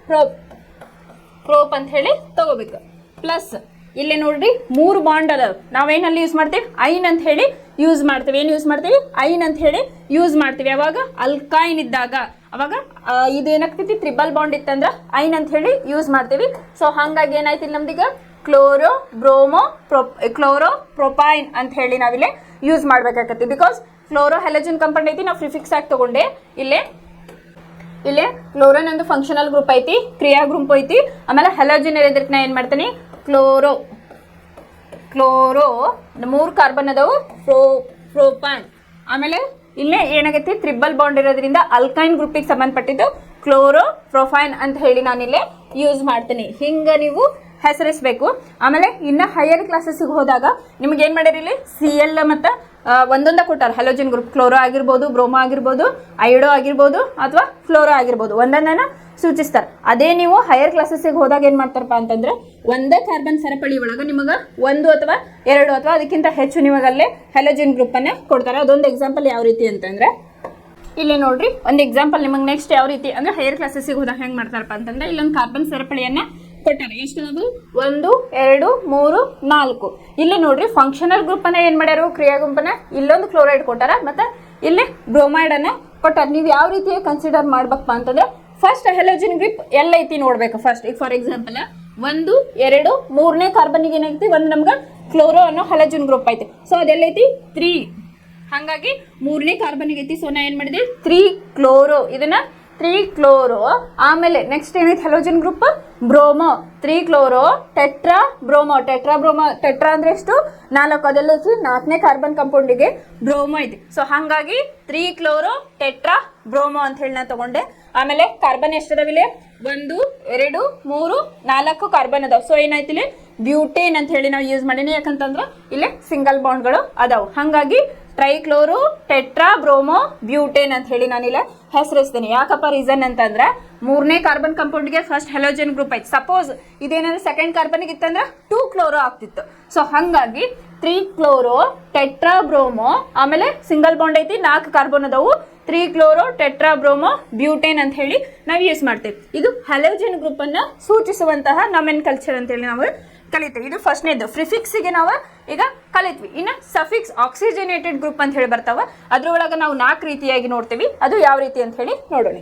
ಪ್ರೋಪ್ ಅಂತ ಹೇಳಿ ತಗೋಬೇಕು. ಪ್ಲಸ್ ಇಲ್ಲಿ ನೋಡ್ರಿ 3 ಬಾಂಡ್ ಅದಾವ. ನಾವೇನಲ್ಲಿ ಯೂಸ್ ಮಾಡ್ತೀವಿ, ಐನ್ ಅಂತ ಹೇಳಿ ಯೂಸ್ ಮಾಡ್ತೀವಿ. ಏನು ಯೂಸ್ ಮಾಡ್ತೀವಿ, ಐನ್ ಅಂತ ಹೇಳಿ ಯೂಸ್ ಮಾಡ್ತೀವಿ. ಅವಾಗ ಅಲ್ಕೈನ್ ಇದ್ದಾಗ ಅವಾಗ ಇದು ಏನಾಗ್ತೈತಿ, ಟ್ರಿಬಲ್ ಬಾಂಡ್ ಇತ್ತಂದ್ರೆ ಐನ್ ಅಂತ ಹೇಳಿ ಯೂಸ್ ಮಾಡ್ತೀವಿ. ಸೊ ಹಾಗಾಗಿ ಏನಾಯ್ತಿಲ್ಲ ನಮ್ದೀಗ ಕ್ಲೋರೋ ಬ್ರೋಮೋ ಕ್ಲೋರೋ ಪ್ರೊಪೈನ್ ಅಂತ ಹೇಳಿ ನಾವಿಲ್ಲಿ ಯೂಸ್ ಮಾಡ್ಬೇಕಾಗತ್ತೆ. ಬಿಕಾಸ್ ಕ್ಲೋರೋ ಹ್ಯಾಲೋಜನ್ ಕಂಪೌಂಡ್ ಐತಿ, ನಾವು ಪ್ರಿಫಿಕ್ಸ್ ಆಗಿ ತಗೊಂಡೆ. ಇಲ್ಲೇ ಕ್ಲೋರೋನ್ ಒಂದು ಫಂಕ್ಷನಲ್ ಗ್ರೂಪ್ ಐತಿ, ಕ್ರಿಯಾ ಗ್ರೂಪ್ ಐತಿ. ಆಮೇಲೆ ಹ್ಯಾಲೋಜನ್ ಇರೋದಕ್ಕೆ ನಾ ಏನು ಮಾಡ್ತೀನಿ, ಕ್ಲೋರೋ 3 ಕಾರ್ಬನ್ ಅದಾವು, ಪ್ರೋಪಾನ್. ಆಮೇಲೆ ಇಲ್ಲೇ ಏನಾಗೈತಿ, ಟ್ರಿಬಲ್ ಬಾಂಡ್ ಇರೋದ್ರಿಂದ ಅಲ್ಕೈನ್ ಗ್ರೂಪಿಗೆ ಸಂಬಂಧಪಟ್ಟಿದ್ದು ಕ್ಲೋರೋ ಪ್ರೊಫೈನ್ ಅಂತ ಹೇಳಿ ನಾನಿಲ್ಲೇ ಯೂಸ್ ಮಾಡ್ತೀನಿ. ಹಿಂಗೆ ನೀವು ಹೆಸರಿಸಬೇಕು. ಆಮೇಲೆ ಇನ್ನು ಹೈಯರ್ ಕ್ಲಾಸಸ್ಗೆ ಹೋದಾಗ ನಿಮ್ಗೆ ಏನು ಮಾಡಿರಿ, ಇಲ್ಲಿ CL ಮತ್ತು ಒಂದೊಂದ ಕೊಟ್ಟಾರ ಹ್ಯಾಲೋಜನ್ ಗ್ರೂಪ್. ಕ್ಲೋರೋ ಆಗಿರ್ಬೋದು, ಬ್ರೋಮೋ ಆಗಿರ್ಬೋದು, ಅಯೋಡೋ ಆಗಿರ್ಬೋದು, ಅಥವಾ ಫ್ಲೋರೋ ಆಗಿರ್ಬೋದು, ಒಂದನ್ನ ಸೂಚಿಸ್ತಾರೆ. ಅದೇ ನೀವು ಹೈಯರ್ ಕ್ಲಾಸಸ್ಗೆ ಹೋದಾಗ ಏನು ಮಾಡ್ತಾರಪ್ಪ ಅಂತಂದ್ರೆ ಒಂದೇ ಕಾರ್ಬನ್ ಸರಪಳಿ ಒಳಗೆ ನಿಮಗೆ 1 ಅಥವಾ 2 ಅಥವಾ ಅದಕ್ಕಿಂತ ಹೆಚ್ಚು ನಿಮಗಲ್ಲೇ ಹ್ಯಾಲೋಜನ್ ಗ್ರೂಪನ್ನು ಕೊಡ್ತಾರೆ. ಅದೊಂದು ಎಕ್ಸಾಂಪಲ್ ಯಾವ ರೀತಿ ಅಂತಂದ್ರೆ ಇಲ್ಲಿ ನೋಡ್ರಿ, ಒಂದು ಎಕ್ಸಾಂಪಲ್ ನಿಮಗೆ ನೆಕ್ಸ್ಟ್ ಯಾವ ರೀತಿ ಅಂದ್ರೆ ಹೈಯರ್ ಕ್ಲಾಸಸ್ಗೆ ಹೋದಾಗ ಹೆಂಗೆ ಮಾಡ್ತಾರಪ್ಪ ಅಂತಂದ್ರೆ ಇಲ್ಲೊಂದು ಕಾರ್ಬನ್ ಸರಪಳಿಯನ್ನ ಕೊಟ್ಟಾರೆ. ಎಷ್ಟು ಅದು 1 2 3 4. ಇಲ್ಲಿ ನೋಡ್ರಿ ಫಂಕ್ಷನಲ್ ಗ್ರೂಪ್ ಅನ್ನ ಏನ್ ಮಾಡ್ಯಾರು, ಕ್ರಿಯಾ ಗುಂಪನ್ನ ಇಲ್ಲೊಂದು ಕ್ಲೋರೈಡ್ ಕೊಟ್ಟಾರ, ಮತ್ತೆ ಇಲ್ಲಿ ಬ್ರೋಮೈಡ್ ಅನ್ನ ಕೊಟ್ಟಾರ. ನೀವು ಯಾವ ರೀತಿ ಕನ್ಸಿಡರ್ ಮಾಡ್ಬೇಕಪ್ಪ ಅಂತಂದ್ರೆ ಫಸ್ಟ್ ಹ್ಯಾಲೋಜನ್ ಗ್ರೂಪ್ ಎಲ್ಲ ಐತಿ ನೋಡ್ಬೇಕು. ಫಸ್ಟ್ ಈಗ ಫಾರ್ ಎಕ್ಸಾಂಪಲ್ 1 2 3ನೇ ಕಾರ್ಬನ್ಗೆ ಏನೈತಿ, ಒಂದು ನಮ್ಗೆ ಕ್ಲೋರೋ ಅನ್ನೋ ಹ್ಯಾಲೋಜನ್ ಗ್ರೂಪ್ ಐತಿ. ಸೊ ಅದೆಲ್ಲೈತಿ 3. ಹಾಗಾಗಿ 3ನೇ ಕಾರ್ಬನ್ಗೆ ಐತಿ. ಸೊ ನಾ ಏನ್ ಮಾಡಿದೆ, 3 ಕ್ಲೋರೋ, ಇದನ್ನ 3 ಕ್ಲೋರೋ. ಆಮೇಲೆ ನೆಕ್ಸ್ಟ್ ಏನೈತಿ halogen group, bromo 3 chloro tetra bromo. Tetra ಅಂದ್ರೆ ಎಷ್ಟು, 4. ಅದೆಲ್ಲ 4ನೇ ಕಾರ್ಬನ್ ಕಂಪೌಂಡಿಗೆ ಬ್ರೋಮೋ ಐತಿ. ಸೊ ಹಾಗಾಗಿ 3 ಕ್ಲೋರೋ ಟೆಟ್ರಾ ಬ್ರೋಮೋ ಅಂತ ಹೇಳಿ ನಾ ತಗೊಂಡೆ. ಆಮೇಲೆ ಕಾರ್ಬನ್ ಎಷ್ಟದಾವಿಲ್ಲಿ, 1 2 3 4 ಕಾರ್ಬನ್ ಅದಾವ. ಸೊ ಏನಾಯ್ತು ಇಲ್ಲಿ ಬ್ಯೂಟೇನ್ ಅಂತ ಹೇಳಿ ನಾವು ಯೂಸ್ ಮಾಡೀನಿ. ಯಾಕಂತಂದ್ರೆ ಇಲ್ಲಿ ಸಿಂಗಲ್ ಬಾಂಡ್ಗಳು ಅದಾವು. ಹಾಗಾಗಿ ಟ್ರೈಕ್ಲೋರೋ ಟೆಟ್ರಾ ಬ್ರೋಮೋ ಬ್ಯೂಟೇನ್ ಅಂತ ಹೇಳಿ ನಾನಿಲ್ಲ ಹೆಸರಿಸ್ತೀನಿ. ಯಾಕಪ್ಪ ರೀಸನ್ ಅಂತಂದ್ರೆ 3ನೇ ಕಾರ್ಬನ್ ಕಂಪೌಂಡ್ಗೆ ಫಸ್ಟ್ ಹ್ಯಾಲೋಜನ್ ಗ್ರೂಪ್ ಐತಿ. ಸಪೋಸ್ ಇದೇನಂದ್ರೆ ಸೆಕೆಂಡ್ ಕಾರ್ಬನ್ಗೆ ಇತ್ತಂದ್ರೆ 2 ಕ್ಲೋರೋ ಆಗ್ತಿತ್ತು. ಸೊ ಹಾಗಾಗಿ 3 ಕ್ಲೋರೋ ಟೆಟ್ರಾ ಬ್ರೋಮೋ, ಆಮೇಲೆ ಸಿಂಗಲ್ ಬಾಂಡ್ ಐತಿ, 4 ಕಾರ್ಬನ್ ಅದಾವು, 3 ಕ್ಲೋರೋ ಟೆಟ್ರಾ ಬ್ರೋಮೋ ಬ್ಯೂಟೇನ್ ಅಂತ ಹೇಳಿ ನಾವು ಯೂಸ್ ಮಾಡ್ತೇವೆ. ಇದು ಹ್ಯಾಲೋಜನ್ ಗ್ರೂಪ್ ಅನ್ನ ಸೂಚಿಸುವಂತಹ ನಾಮೆನ್ಕಲ್ಚರ್ ಅಂತ ಹೇಳಿ ನಾವು ಕಲಿತೀವಿ. ಇದು ಫಸ್ಟ್ನೇದು ಪ್ರಿಫಿಕ್ಸ್ಗೆ ನಾವು ಈಗ ಕಲಿತ್ವಿ. ಇನ್ನು ಸಫಿಕ್ಸ್ ಆಕ್ಸಿಜನೇಟೆಡ್ ಗ್ರೂಪ್ ಅಂತ ಹೇಳಿ ಬರ್ತಾವ. ಅದ್ರೊಳಗೆ ನಾವು 4 ರೀತಿಯಾಗಿ ನೋಡ್ತೀವಿ. ಅದು ಯಾವ ರೀತಿ ಅಂತ ಹೇಳಿ ನೋಡೋಣ.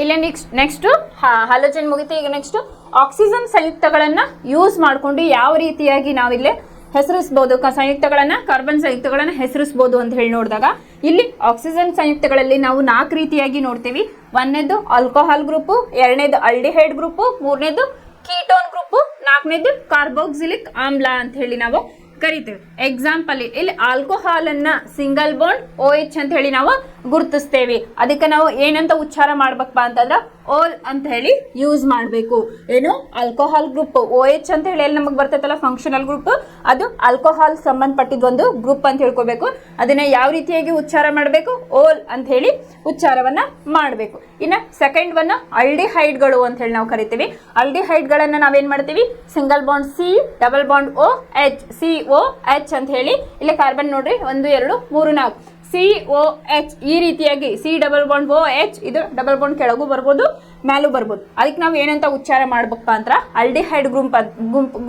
ಇಲ್ಲೇ ನೆಕ್ಸ್ಟ್ ಹ್ಯಾಲೋಜನ್ ಮುಗಿತು. ಈಗ ನೆಕ್ಸ್ಟ್ ಆಕ್ಸಿಜನ್ ಸಂಯುಕ್ತಗಳನ್ನ ಯೂಸ್ ಮಾಡಿಕೊಂಡು ಯಾವ ರೀತಿಯಾಗಿ ನಾವಿಲ್ಲಿ ಹೆಸರಿಸಬಹುದು, ಸಂಯುಕ್ತಗಳನ್ನ ಕಾರ್ಬನ್ ಸಂಯುಕ್ತಗಳನ್ನ ಹೆಸರಿಸಬಹುದು ಅಂತ ಹೇಳಿ ನೋಡಿದಾಗ ಇಲ್ಲಿ ಆಕ್ಸಿಜನ್ ಸಂಯುಕ್ತಗಳಲ್ಲಿ ನಾವು 4 ರೀತಿಯಾಗಿ ನೋಡ್ತೀವಿ. 1ನೇದು ಆಲ್ಕೋಹಾಲ್ ಗ್ರೂಪ್, 2ನೇದು ಆಲ್ಡಿಹೈಡ್ ಗ್ರೂಪ್, 3ನೇದು ಕೀಟೋನ್ ಗ್ರೂಪ್, 4ನೇದು ಕಾರ್ಬೋಕ್ಸಿಲಿಕ್ ಆಮ್ಲ ಅಂತ ಹೇಳಿ ನಾವು ಕರಿತೇವೆ. ಎಕ್ಸಾಂಪಲ್ ಇಲ್ಲಿ ಆಲ್ಕೋಹಾಲ್ ಅನ್ನ ಸಿಂಗಲ್ ಬಾಂಡ್ OH ಅಂತ ಹೇಳಿ ನಾವು ಗುರುತಿಸ್ತೇವೆ. ಅದಕ್ಕೆ ನಾವು ಏನಂತ ಉಚ್ಚಾರ ಮಾಡ್ಬೇಕಪ್ಪ ಅಂತಂದ್ರೆ ಓಲ್ ಅಂತ ಹೇಳಿ ಯೂಸ್ ಮಾಡಬೇಕು. ಏನು ಆಲ್ಕೋಹಾಲ್ ಗ್ರೂಪ್ OH ಅಂತ ಹೇಳಿ ಎಲ್ಲಿ ನಮಗೆ ಬರ್ತೈತಲ್ಲ ಫಂಕ್ಷನಲ್ ಗ್ರೂಪ್, ಅದು ಆಲ್ಕೋಹಾಲ್ ಸಂಬಂಧಪಟ್ಟಿದ ಒಂದು ಗ್ರೂಪ್ ಅಂತ ಹೇಳ್ಕೋಬೇಕು. ಅದನ್ನ ಯಾವ ರೀತಿಯಾಗಿ ಉಚ್ಚಾರ ಮಾಡಬೇಕು? ಓಲ್ ಅಂತ ಹೇಳಿ ಉಚ್ಚಾರವನ್ನ ಮಾಡಬೇಕು. ಇನ್ನು ಸೆಕೆಂಡ್ ಒನ್ ಅಲ್ಡಿಹೈಡ್ಗಳು ಅಂತ ಹೇಳಿ ನಾವು ಕರಿತೀವಿ. ಅಲ್ಡಿಹೈಡ್ಗಳನ್ನ ನಾವೇನ್ ಮಾಡ್ತೀವಿ? Single bond C, double bond OH, COH ಅಂತ ಹೇಳಿ ಇಲ್ಲಿ ಕಾರ್ಬನ್ ನೋಡ್ರಿ 1 2 3 4 COH ಈ ರೀತಿಯಾಗಿ C ಡಬಲ್ ಬಾಂಡ್ OH, ಇದು ಡಬಲ್ ಬಾಂಡ್ ಕೆಳಗೂ ಬರ್ಬೋದು ಮೇಲೂ ಬರ್ಬೋದು. ಅದಕ್ಕೆ ನಾವು ಏನಂತ ಉಚ್ಚಾರ ಮಾಡ್ಬೇಕಪ್ಪ ಅಂದ್ರೆ ಅಲ್ಡಿಹೈಡ್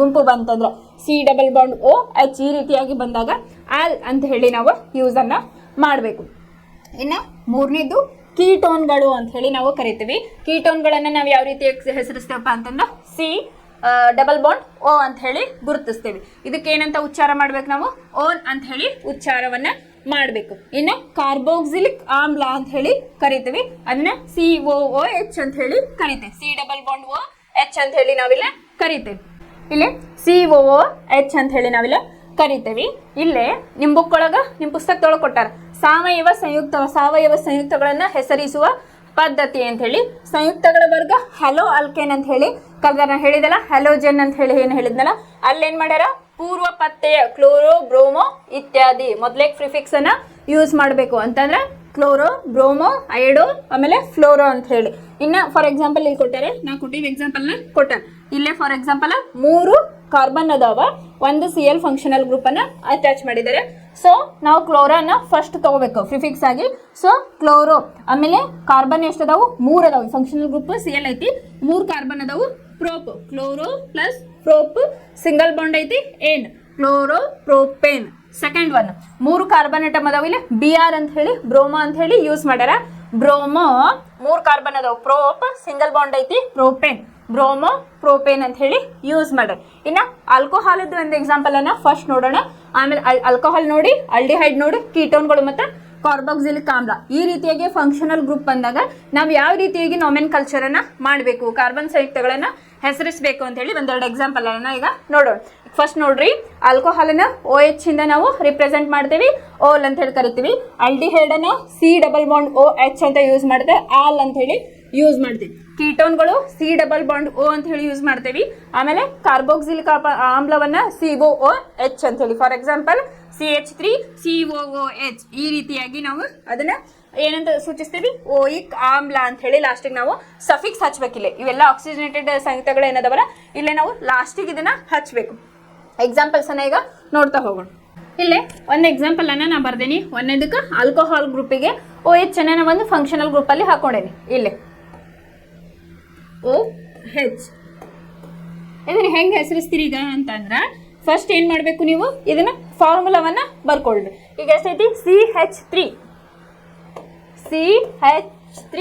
ಗುಂಪು ಬಂತಂದ್ರೆ C ಡಬಲ್ ಬಾಂಡ್ OH ಈ ರೀತಿಯಾಗಿ ಬಂದಾಗ ಆಲ್ ಅಂತ ಹೇಳಿ ನಾವು ಯೂಸ್ ಅನ್ನ ಮಾಡಬೇಕು. ಇನ್ನು ಮೂರನೇದು ಕೀಟೋನ್ಗಳು ಅಂತ ಹೇಳಿ ನಾವು ಕರಿತೀವಿ. ಕೀಟೋನ್ಗಳನ್ನ ನಾವು ಯಾವ ರೀತಿ ಹೆಸರಿಸ್ತೇವಪ್ಪ ಅಂತಂದ್ರೆ C ಡಬಲ್ ಬಾಂಡ್ O ಅಂತ ಹೇಳಿ ಗುರುತಿಸ್ತೇವೆ. ಇದಕ್ಕೆ ಏನಂತ ಉಚ್ಚಾರ ಮಾಡ್ಬೇಕು? ನಾವು ಓನ್ ಅಂತ ಹೇಳಿ ಉಚ್ಚಾರವನ್ನ ಮಾಡಬೇಕು. ಇನ್ನು ಕಾರ್ಬೋಕ್ಸಿಲಿಕ್ ಆಮ್ಲ ಅಂತ ಹೇಳಿ ಕರಿತೀವಿ. ಅದನ್ನ COOH ಅಂತ ಹೇಳಿ ಕರಿತೇವೆ. C ಡಬಲ್ ಬಾಂಡ್ OH ಅಂತ ಹೇಳಿ ನಾವಿಲ್ಲ ಕರಿತೇವೆ. ಇಲ್ಲಿ COOH ಅಂತ ಹೇಳಿ ನಾವಿಲ್ಲ ಕರಿತೇವೆ. ಇಲ್ಲೇ ನಿಮ್ಮ ಬುಕ್ ಒಳಗ ನಿಮ್ಮ ಪುಸ್ತಕದೊಳಗೆ ಕೊಟ್ಟಾರ ಸಾವಯವ ಸಂಯುಕ್ತಗಳನ್ನ ಹೆಸರಿಸುವ ಪದ್ಧತಿ ಅಂತ ಹೇಳಿ. ಸಂಯುಕ್ತಗಳ ವರ್ಗ ಹ್ಯಾಲೋ ಆಲ್ಕೇನ್ ಅಂತ ಹೇಳಿ ಕಲ್ದಾರ ಹೇಳಿದಲ್ಲ, ಹ್ಯಾಲೋಜನ್ ಅಂತ ಹೇಳಿ ಏನು ಹೇಳಿದ್ನಲ್ಲ, ಅಲ್ಲೇನ್ ಮಾಡ್ಯಾರ? ಪೂರ್ವ ಪತ್ತೆಯ ಕ್ಲೋರೋ, ಬ್ರೋಮೋ ಇತ್ಯಾದಿ ಮೊದಲೇ ಪ್ರಿಫಿಕ್ಸ್ ಅನ್ನ ಯೂಸ್ ಮಾಡಬೇಕು ಅಂತಂದ್ರೆ ಕ್ಲೋರೋ, ಬ್ರೋಮೋ, ಅಯೋಡೋ, ಆಮೇಲೆ ಫ್ಲೋರೋ ಅಂತ ಹೇಳಿ. ಇನ್ನ ಫಾರ್ ಎಕ್ಸಾಂಪಲ್ ಇಲ್ಲಿ ಕೊಟ್ಟಾರೆ, ನಾ ಕೊಟ್ಟಿದ್ದ ಎಕ್ಸಾಂಪಲ್ ನ ಕೊಟ್ಟಾರೆ. ಇಲ್ಲೇ ಫಾರ್ ಎಕ್ಸಾಂಪಲ್ 3 ಕಾರ್ಬನ್ ಅದಾವ, ಒಂದು Cl ಫಂಕ್ಷನಲ್ ಗ್ರೂಪ್ ಅನ್ನ ಅಟ್ಯಾಚ್ ಮಾಡಿದ್ದಾರೆ. ಸೊ ನಾವು ಕ್ಲೋರನ್ನ ಫಸ್ಟ್ ತಗೋಬೇಕು ಪ್ರಿಫಿಕ್ಸ್ ಆಗಿ. ಸೊ ಕ್ಲೋರೋ, ಆಮೇಲೆ ಕಾರ್ಬನ್ ಎಷ್ಟು ಅದಾವು? 3 ಅದಾವು. ಫಂಕ್ಷನಲ್ ಗ್ರೂಪ್ Cl ಐತಿ, 3 ಕಾರ್ಬನ್ ಅದಾವು. ಪ್ರೋಪ್, ಕ್ಲೋರೋ ಪ್ಲಸ್ ಪ್ರೋಪ್, ಸಿಂಗಲ್ ಬಾಂಡ್ ಐತಿ ಏನ್? Chloro propane. Second one 3 carbon atom ಅದಾವ, ಇಲ್ಲಿ Br ಅಂತ ಹೇಳಿ ಬ್ರೋಮೋ ಅಂತ ಹೇಳಿ ಯೂಸ್ ಮಾಡ್ಯಾರ. ಬ್ರೋಮೋ 3 ಕಾರ್ಬನ್ ಅದಾವ, ಪ್ರೋಪ್ ಸಿಂಗಲ್ ಬಾಂಡ್ ಐತಿ, ಪ್ರೋಪೇನ್, ಬ್ರೋಮೋ ಪ್ರೋಪೇನ್ ಅಂತ ಹೇಳಿ ಯೂಸ್ ಮಾಡ್ಯಾರ. ಇನ್ನ ಆಲ್ಕೋಹಾಲ್ ಒಂದು ಎಕ್ಸಾಂಪಲ್ ಅನ್ನ ಫಸ್ಟ್ ನೋಡೋಣ. ಆಮೇಲೆ ಆಲ್ಕೋಹಾಲ್ ನೋಡಿ, ಅಲ್ಡಿಹೈಡ್ ನೋಡಿ, ಕೀಟೋನ್ಗಳು ಮತ್ತೆ ಕಾರ್ಬಾಕ್ಸಿಲಿಕ್ ಆಮ್ಲ ಈ ರೀತಿಯಾಗಿ ಫಂಕ್ಷನಲ್ ಗ್ರೂಪ್ ಬಂದಾಗ ನಾವು ಯಾವ ರೀತಿಯಾಗಿ ನಾಮೆನ್ ಕಲ್ಚರ್ ಅನ್ನ ಮಾಡಬೇಕು, ಕಾರ್ಬನ್ ಸಂಯುಕ್ತಗಳನ್ನ ಹೆಸರಿಸಬೇಕು ಅಂತ ಹೇಳಿ ಒಂದೆರಡು ಎಕ್ಸಾಂಪಲ್ ಅನ್ನ ಈಗ ನೋಡೋಣ. ಫಸ್ಟ್ ನೋಡ್ರಿ, ಆಲ್ಕೋಹಾಲ್ ಅನ್ನ OH ಇಂದ ನಾವು ರಿಪ್ರೆಸೆಂಟ್ ಮಾಡ್ತೀವಿ, ಓಲ್ ಅಂತ ಹೇಳಿ ಕರಿತೀವಿ. ಅಲ್ಡಿಹೈಡ್ ಅನ್ನ C ಡಬಲ್ ಬಾಂಡ್ OH ಅಂತ ಯೂಸ್ ಮಾಡ್ತೇವೆ, ಆಲ್ ಅಂತ ಹೇಳಿ ಯೂಸ್ ಮಾಡ್ತೀವಿ. ಕೀಟೋನ್ಗಳು C ಡಬಲ್ ಬಾಂಡ್ O ಅಂತ ಹೇಳಿ ಯೂಸ್ ಮಾಡ್ತೇವೆ. ಆಮೇಲೆ ಕಾರ್ಬೋಕ್ಸಿಲಿಕ್ ಆಮ್ಲವನ್ನ COOH ಅಂತ ಹೇಳಿ, ಫಾರ್ ಎಕ್ಸಾಂಪಲ್ CH3 COOH ಈ ರೀತಿಯಾಗಿ ನಾವು ಅದನ್ನ ಏನಂತ ಸೂಚಿಸ್ತೀವಿ? ಓಯಿಕ್ ಆಮ್ಲ ಅಂತ ಹೇಳಿ ಲಾಸ್ಟಿಗೆ ನಾವು ಸಫಿಕ್ಸ್ ಹಚ್ಬೇಕಿಲ್ಲ. ಇವೆಲ್ಲ ಆಕ್ಸಿಜನೇಟೆಡ್ ಸಂಯುಕ್ತಗಳು ಏನದವರ ಇಲ್ಲೇ ನಾವು ಲಾಸ್ಟಿಗೆ ಇದನ್ನ ಹಚ್ಬೇಕು. ಎಕ್ಸಾಂಪಲ್ಸ್ ಅನ್ನ ಈಗ ನೋಡ್ತಾ ಹೋಗೋಣ. ಇಲ್ಲೇ ಒಂದು ಎಕ್ಸಾಂಪಲ್ ಅನ್ನ ನಾ ಬರ್ದೇನಿ. ಒಂದೇದಕ್ಕೆ ಆಲ್ಕೋಹಾಲ್ ಗ್ರೂಪಿಗೆ OH ಅನ್ನ ಒಂದು ಫಂಕ್ಷನಲ್ ಗ್ರೂಪ್ ಅಲ್ಲಿ ಹಾಕೊಂಡೇನಿ. ಇಲ್ಲೇ OH ಇದನ್ನ ಹೆಂಗ್ ಹೆಸರಿಸ್ತೀರಿ ಈಗ ಅಂತಂದ್ರ ಫಸ್ಟ್ ಏನ್ ಮಾಡ್ಬೇಕು? ನೀವು ಇದನ್ನ ಫಾರ್ಮುಲಾವನ್ನ ಬರ್ಕೊಳ್ರಿ. ಈಗ ಎಷ್ಟೈತಿ? CH3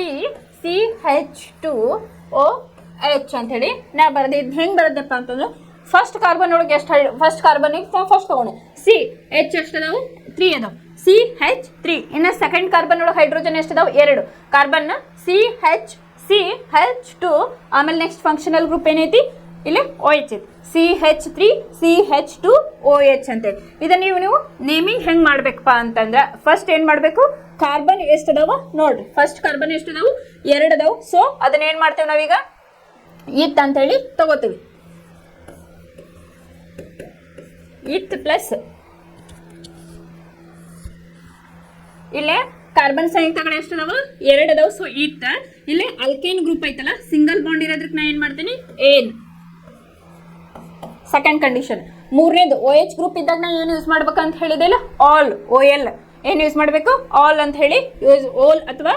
CH2OH ಅಂತ ಹೇಳಿ ನಾ ಬರ್ದೆ. ಇದು ಹೆಂಗ್ ಬರದಪ್ಪ ಅಂತಂದ್ರೆ ಫಸ್ಟ್ ಕಾರ್ಬನ್ ಒಳಗೆ ಎಷ್ಟು ಫಸ್ಟ್ ಕಾರ್ಬನ್ ಫಸ್ಟ್ ತಗೊಂಡೆ CH ಎಷ್ಟು ಅದಾವು? 3 ಅದಾವ, CH3. ಇನ್ನು ಸೆಕೆಂಡ್ ಕಾರ್ಬನ್ ಒಳಗೆ ಹೈಡ್ರೋಜನ್ ಎಷ್ಟು ಅದಾವ? 2 ಕಾರ್ಬನ್ CH2. ಆಮೇಲೆ ನೆಕ್ಸ್ಟ್ ಫಂಕ್ಷನಲ್ ಗ್ರೂಪ್ ಏನೈತಿ? ಇಲ್ಲಿ OH ಐತಿ, CH3 CH2OH ಅಂತೇಳಿ. ಇದನ್ನ ನೀವು ನೇಮಿಂಗ್ ಹೆಂಗ್ ಮಾಡ್ಬೇಕಪ್ಪ ಅಂತಂದ್ರೆ ಫಸ್ಟ್ ಏನ್ ಮಾಡ್ಬೇಕು? ಕಾರ್ಬನ್ ಎಷ್ಟು ಅದಾವ ನೋಡ್ರಿ. ಫಸ್ಟ್ ಕಾರ್ಬನ್ ಎಷ್ಟು ಅದಾವು? 2 ಅದಾವು. ಸೊ ಅದನ್ನ ಏನ್ ಮಾಡ್ತೇವೆ ನಾವೀಗ? ಇತ್ ಅಂತ ಹೇಳಿ ತಗೋತೀವಿ. ಇತ್ ಪ್ಲಸ್ ಇಲ್ಲೇ ಕಾರ್ಬನ್ ಸಂಯುಕ್ತಗಳು ಎಷ್ಟು ಅದಾವ? 2 ಅದಾವ. ಸೊ ಇತ್ ಇಲ್ಲಿ ಅಲ್ಕೇನ್ ಗ್ರೂಪ್ ಐತಲ್ಲ, ಸಿಂಗಲ್ ಬಾಂಡ್ ಇರೋದಕ್ಕೆ ನಾ ಏನ್ ಮಾಡ್ತೀನಿ? ಏನ್ ಸೆಕೆಂಡ್ ಕಂಡೀಷನ್. ಮೂರನೇದು OH ಗ್ರೂಪ್ ಇದ್ದಾಗ ನಾ ಏನು ಯೂಸ್ ಮಾಡ್ಬೇಕಂತ ಹೇಳಿದಿಲ್ಲ? ಆಲ್, OL ಏನು ಯೂಸ್ ಮಾಡಬೇಕು? ಆಲ್ ಅಂತ ಹೇಳಿ ಯೂಸ್, ಓಲ್ ಅಥವಾ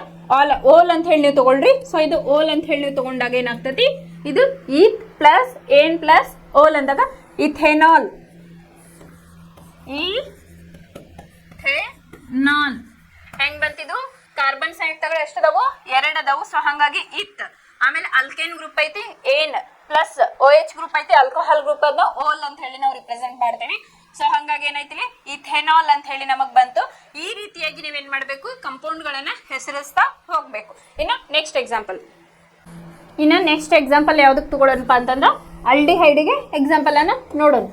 ಓಲ್ ಅಂತ ಹೇಳಿ ನೀವು ತಗೊಳ್ರಿ. ಸೊ ಇದು ಓಲ್ ಅಂತ ಹೇಳಿ ನೀವು ತಗೊಂಡಾಗ ಏನಾಗ್ತತಿ? ಇದು ಈತ್ ಪ್ಲಸ್ ಏನ್ ಪ್ಲಸ್ ಓಲ್ ಅಂದಾಗ ಇಥೆನಾಲ್. ಇಥೆನಾಲ್ ಹೆಂಗ್ ಬಂತಿದ್ದು? ಕಾರ್ಬನ್ ಸಂಯುಕ್ತಗಳು ಎಷ್ಟು ಅದಾವು? 2 ಅದಾವು. ಸೊ ಹಂಗಾಗಿ ಇತ್. ಆಮೇಲೆ ಅಲ್ಕೇನ್ ಗ್ರೂಪ್ ಐತಿ ಏನ್ ಪ್ಲಸ್ OH ಗ್ರೂಪ್ ಐತಿ, ಆಲ್ಕೋಹಾಲ್ ಗ್ರೂಪ್ ಅದ ಓಲ್ ಅಂತ ಹೇಳಿ ನಾವು ರಿಪ್ರೆಸೆಂಟ್ ಮಾಡ್ತೇವೆ. ಸೊ ಹಂಗಾಗಿ ಏನಾಯ್ತಿಲಿ? ಇಥೆನಾಲ್ ಅಂತ ಹೇಳಿ ನಮಗ್ ಬಂತು. ಈ ರೀತಿಯಾಗಿ ನೀವೇನ್ ಮಾಡ್ಬೇಕು? ಕಂಪೌಂಡ್ ಗಳನ್ನ ಹೆಸರಿಸ್ತಾ ಹೋಗ್ಬೇಕು. ಇನ್ನು ನೆಕ್ಸ್ಟ್ ಎಕ್ಸಾಂಪಲ್ ಯಾವ್ದಕ್ ತಗೊಳ್ಳೋಣಪ್ಪ ಅಂತಂದ್ರ ಅಲ್ಡಿಹೈಡ್ಗೆ ಎಕ್ಸಾಂಪಲ್ ಅನ್ನ ನೋಡೋಣ.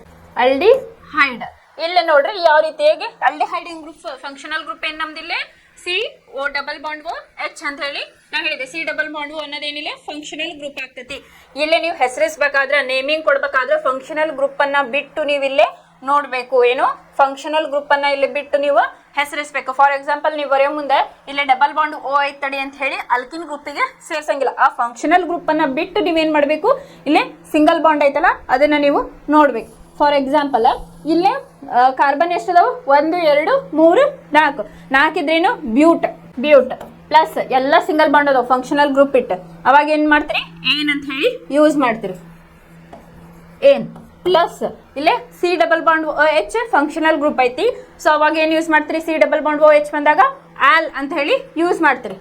ಅಲ್ಡಿಹೈಡ್ ಇಲ್ಲೇ ನೋಡ್ರಿ ಯಾವ ರೀತಿಯಾಗಿ ಆಲ್ಡಿಹೈಡಿನ್ ಗ್ರೂಪ್ ಫಂಕ್ಷನಲ್ ಗ್ರೂಪ್ ಏನ್ ನಮ್ದಿಲ್ಲೇ C O double bond O H ಅಂತ ಹೇಳಿ ನಾ ಹೇಳಿದೆ. ಸಿ ಡಬಲ್ ಬಾಂಡ್ ಓ ಅನ್ನೋದೇನಿಲ್ಲ ಫಂಕ್ಷನಲ್ ಗ್ರೂಪ್ ಆಗ್ತೈತಿ. ಇಲ್ಲೇ ನೀವು ಹೆಸರಿಸ್ಬೇಕಾದ್ರೆ ನೇಮಿಂಗ್ ಕೊಡ್ಬೇಕಾದ್ರೆ ಫಂಕ್ಷನಲ್ ಗ್ರೂಪ್ ಅನ್ನ ಬಿಟ್ಟು ನೀವು ಇಲ್ಲೇ ನೋಡ್ಬೇಕು. ಏನು ಫಂಕ್ಷನಲ್ ಗ್ರೂಪ್ ಅನ್ನ ಇಲ್ಲಿ ಬಿಟ್ಟು ನೀವು ಹೆಸರಿಸ್ಬೇಕು. ಫಾರ್ ಎಕ್ಸಾಂಪಲ್ ನೀವು ಬರೆಯೋ ಮುಂದೆ ಇಲ್ಲೇ ಡಬಲ್ ಬಾಂಡ್ ಓ ಐತಡಿ ಅಂತ ಹೇಳಿ ಅಲ್ಕಿನ್ ಗ್ರೂಪಿಗೆ ಸೇರ್ಸಂಗಿಲ್ಲ. ಆ ಫಂಕ್ಷನಲ್ ಗ್ರೂಪ್ ಅನ್ನ ಬಿಟ್ಟು ನೀವೇನ್ ಮಾಡ್ಬೇಕು, ಇಲ್ಲೇ ಸಿಂಗಲ್ ಬಾಂಡ್ ಐತಲ್ಲ ಅದನ್ನ ನೀವು ನೋಡ್ಬೇಕು. ಫಾರ್ ಎಕ್ಸಾಂಪಲ್ ಇಲ್ಲೇ ಕಾರ್ಬನ್ ಎಷ್ಟದಾವು 1 2 3 4 4 ಬ್ಯೂಟ್ ಬ್ಯೂಟ್ ಪ್ಲಸ್ ಎಲ್ಲ ಸಿಂಗಲ್ ಬಾಂಡ್ ಅದಾವ ಫಂಕ್ಷನಲ್ ಗ್ರೂಪ್ ಇಟ್ಟು. ಅವಾಗ ಏನ್ ಮಾಡ್ತೀರಿ, ಏನ್ ಅಂತ ಹೇಳಿ ಯೂಸ್ ಮಾಡ್ತೀರಿ. ಏನ್ ಪ್ಲಸ್ ಇಲ್ಲೇ C double bond O H functional group ಐತಿ. ಸೊ ಅವಾಗ ಏನ್ ಯೂಸ್ ಮಾಡ್ತೀರಿ, C double bond O H ಬಂದಾಗ ಆಲ್ ಅಂತ ಹೇಳಿ ಯೂಸ್ ಮಾಡ್ತೀರಿ.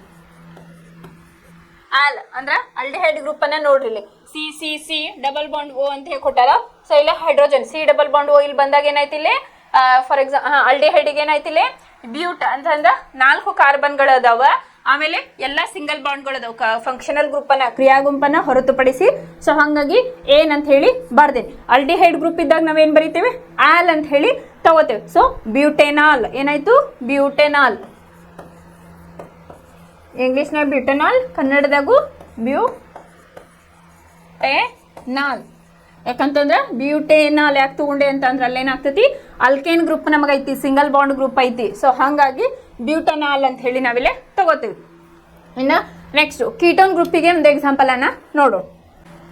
ಆಲ್ ಅಂದ್ರ ಆಲ್ಡಿಹೈಡ್ ಗ್ರೂಪ್ ಅನ್ನ ನೋಡ್ರಿ, ಇಲ್ಲಿ C C C double bond O ಅಂತ ಹೇಳಿ ಕೊಟ್ಟಾರ. ಸೊ ಇಲ್ಲ hydrogen C double bond O ಇಲ್ಲಿ ಬಂದಾಗ ಏನಾಯ್ತಿ ಇಲ್ಲಿ ಫಾರ್ ಎಕ್ಸಾಂಪಲ್ ಆಲ್ಡಿಹೈಡ್ಗೆ ಏನಾಯ್ತಿ ಇಲ್ಲಿ ಬ್ಯೂಟ್ ಅಂತಂದ್ರ 4 ಕಾರ್ಬನ್ಗಳು ಅದಾವ. ಆಮೇಲೆ ಎಲ್ಲ ಸಿಂಗಲ್ ಬಾಂಡ್ಗಳು ಅದಾವ ಫಂಕ್ಷನಲ್ ಗ್ರೂಪ್ ಅನ್ನ ಕ್ರಿಯಾ ಗುಂಪನ್ನ ಹೊರತುಪಡಿಸಿ. ಸೊ ಹಾಗಾಗಿ ಏನ್ ಅಂತ ಹೇಳಿ ಬರ್ದೇನೆ. ಆಲ್ಡಿಹೈಡ್ ಗ್ರೂಪ್ ಇದ್ದಾಗ ನಾವೇನ್ ಬರೀತೇವೆ, ಆಲ್ ಅಂತ ಹೇಳಿ ತಗೋತೇವೆ. ಸೊ ಬ್ಯೂಟೆನಾಲ್ ಏನಾಯ್ತು, ಬ್ಯೂಟೆನಾಲ್. ಇಂಗ್ಲಿಷ್ನಾಗ ಬ್ಯೂಟೆನಾಲ್, ಕನ್ನಡದಾಗೂ ಬ್ಯೂಟೆನಾಲ್. ಯಾಕಂತಂದ್ರೆ ಬ್ಯೂಟೆನಾಲ್ ಯಾಕೆ ತಗೊಂಡೆ ಅಂತಂದ್ರೆ ಅಲ್ಲೇನಾಗ್ತೈತಿ, ಅಲ್ಕೇನ್ ಗ್ರೂಪ್ ನಮಗೈತಿ, ಸಿಂಗಲ್ ಬಾಂಡ್ ಗ್ರೂಪ್ ಐತಿ. ಸೊ ಹಾಗಾಗಿ ಬ್ಯೂಟನಾಲ್ ಅಂತ ಹೇಳಿ ನಾವಿಲ್ಲಿ ತಗೋತೀವಿ. ಇನ್ನ ನೆಕ್ಸ್ಟ್ ಕೀಟೋನ್ ಗ್ರೂಪಿಗೆ ಒಂದು ಎಕ್ಸಾಂಪಲ್ ಅನ್ನ ನೋಡೋಣ.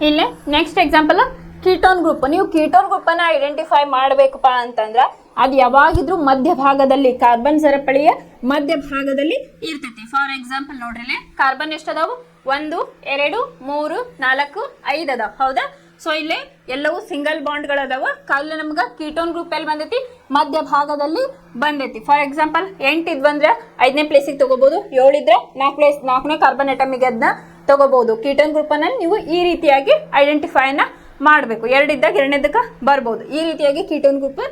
ಇಲ್ಲಿ ನೆಕ್ಸ್ಟ್ ಎಕ್ಸಾಂಪಲ್ ಕೀಟೋನ್ ಗ್ರೂಪ್. ನೀವು ಕೀಟೋನ್ ಗ್ರೂಪ್ ಅನ್ನ ಐಡೆಂಟಿಫೈ ಮಾಡಬೇಕಪ್ಪ ಅಂತಂದ್ರ ಅದು ಯಾವಾಗಿದ್ರು ಮಧ್ಯಭಾಗದಲ್ಲಿ, ಕಾರ್ಬನ್ ಸರಪಳಿಯ ಮಧ್ಯಭಾಗದಲ್ಲಿ ಇರ್ತೈತಿ. ಫಾರ್ ಎಕ್ಸಾಂಪಲ್ ನೋಡ್ರಿ, ಕಾರ್ಬನ್ ಎಷ್ಟದಾವು 1 2 3 4 5 ಅದಾವ, ಹೌದಾ? ಸೊ ಇಲ್ಲಿ ಎಲ್ಲವೂ ಸಿಂಗಲ್ ಬಾಂಡ್ಗಳು ಅದಾವ. ಕಾಲ ನಮ್ಗ ಕೀಟೋನ್ ಗ್ರೂಪ್ ಎಲ್ಲಿ ಬಂದೈತಿ, ಮಧ್ಯಭಾಗದಲ್ಲಿ ಬಂದೈತಿ. ಫಾರ್ ಎಕ್ಸಾಂಪಲ್ 8 ಇದ್ವಂದ್ರೆ 5ನೇ ಪ್ಲೇಸಿಗೆ ತಗೋಬಹುದು, 7 ಇದ್ರೆ 4ನೇ ಕಾರ್ಬನ್ ಅಟಮಿಗೆ ಅದನ್ನ ತಗೋಬಹುದು. ಕೀಟೋನ್ ಗ್ರೂಪ್ ಅನ್ನ ನೀವು ಈ ರೀತಿಯಾಗಿ ಐಡೆಂಟಿಫೈ ಅನ್ನ ಮಾಡಬೇಕು. 2 ಇದ್ದಾಗ 2ನೇದಕ್ಕೆ ಬರ್ಬೋದು. ಈ ರೀತಿಯಾಗಿ ಕೀಟೋನ್ ಗ್ರೂಪ್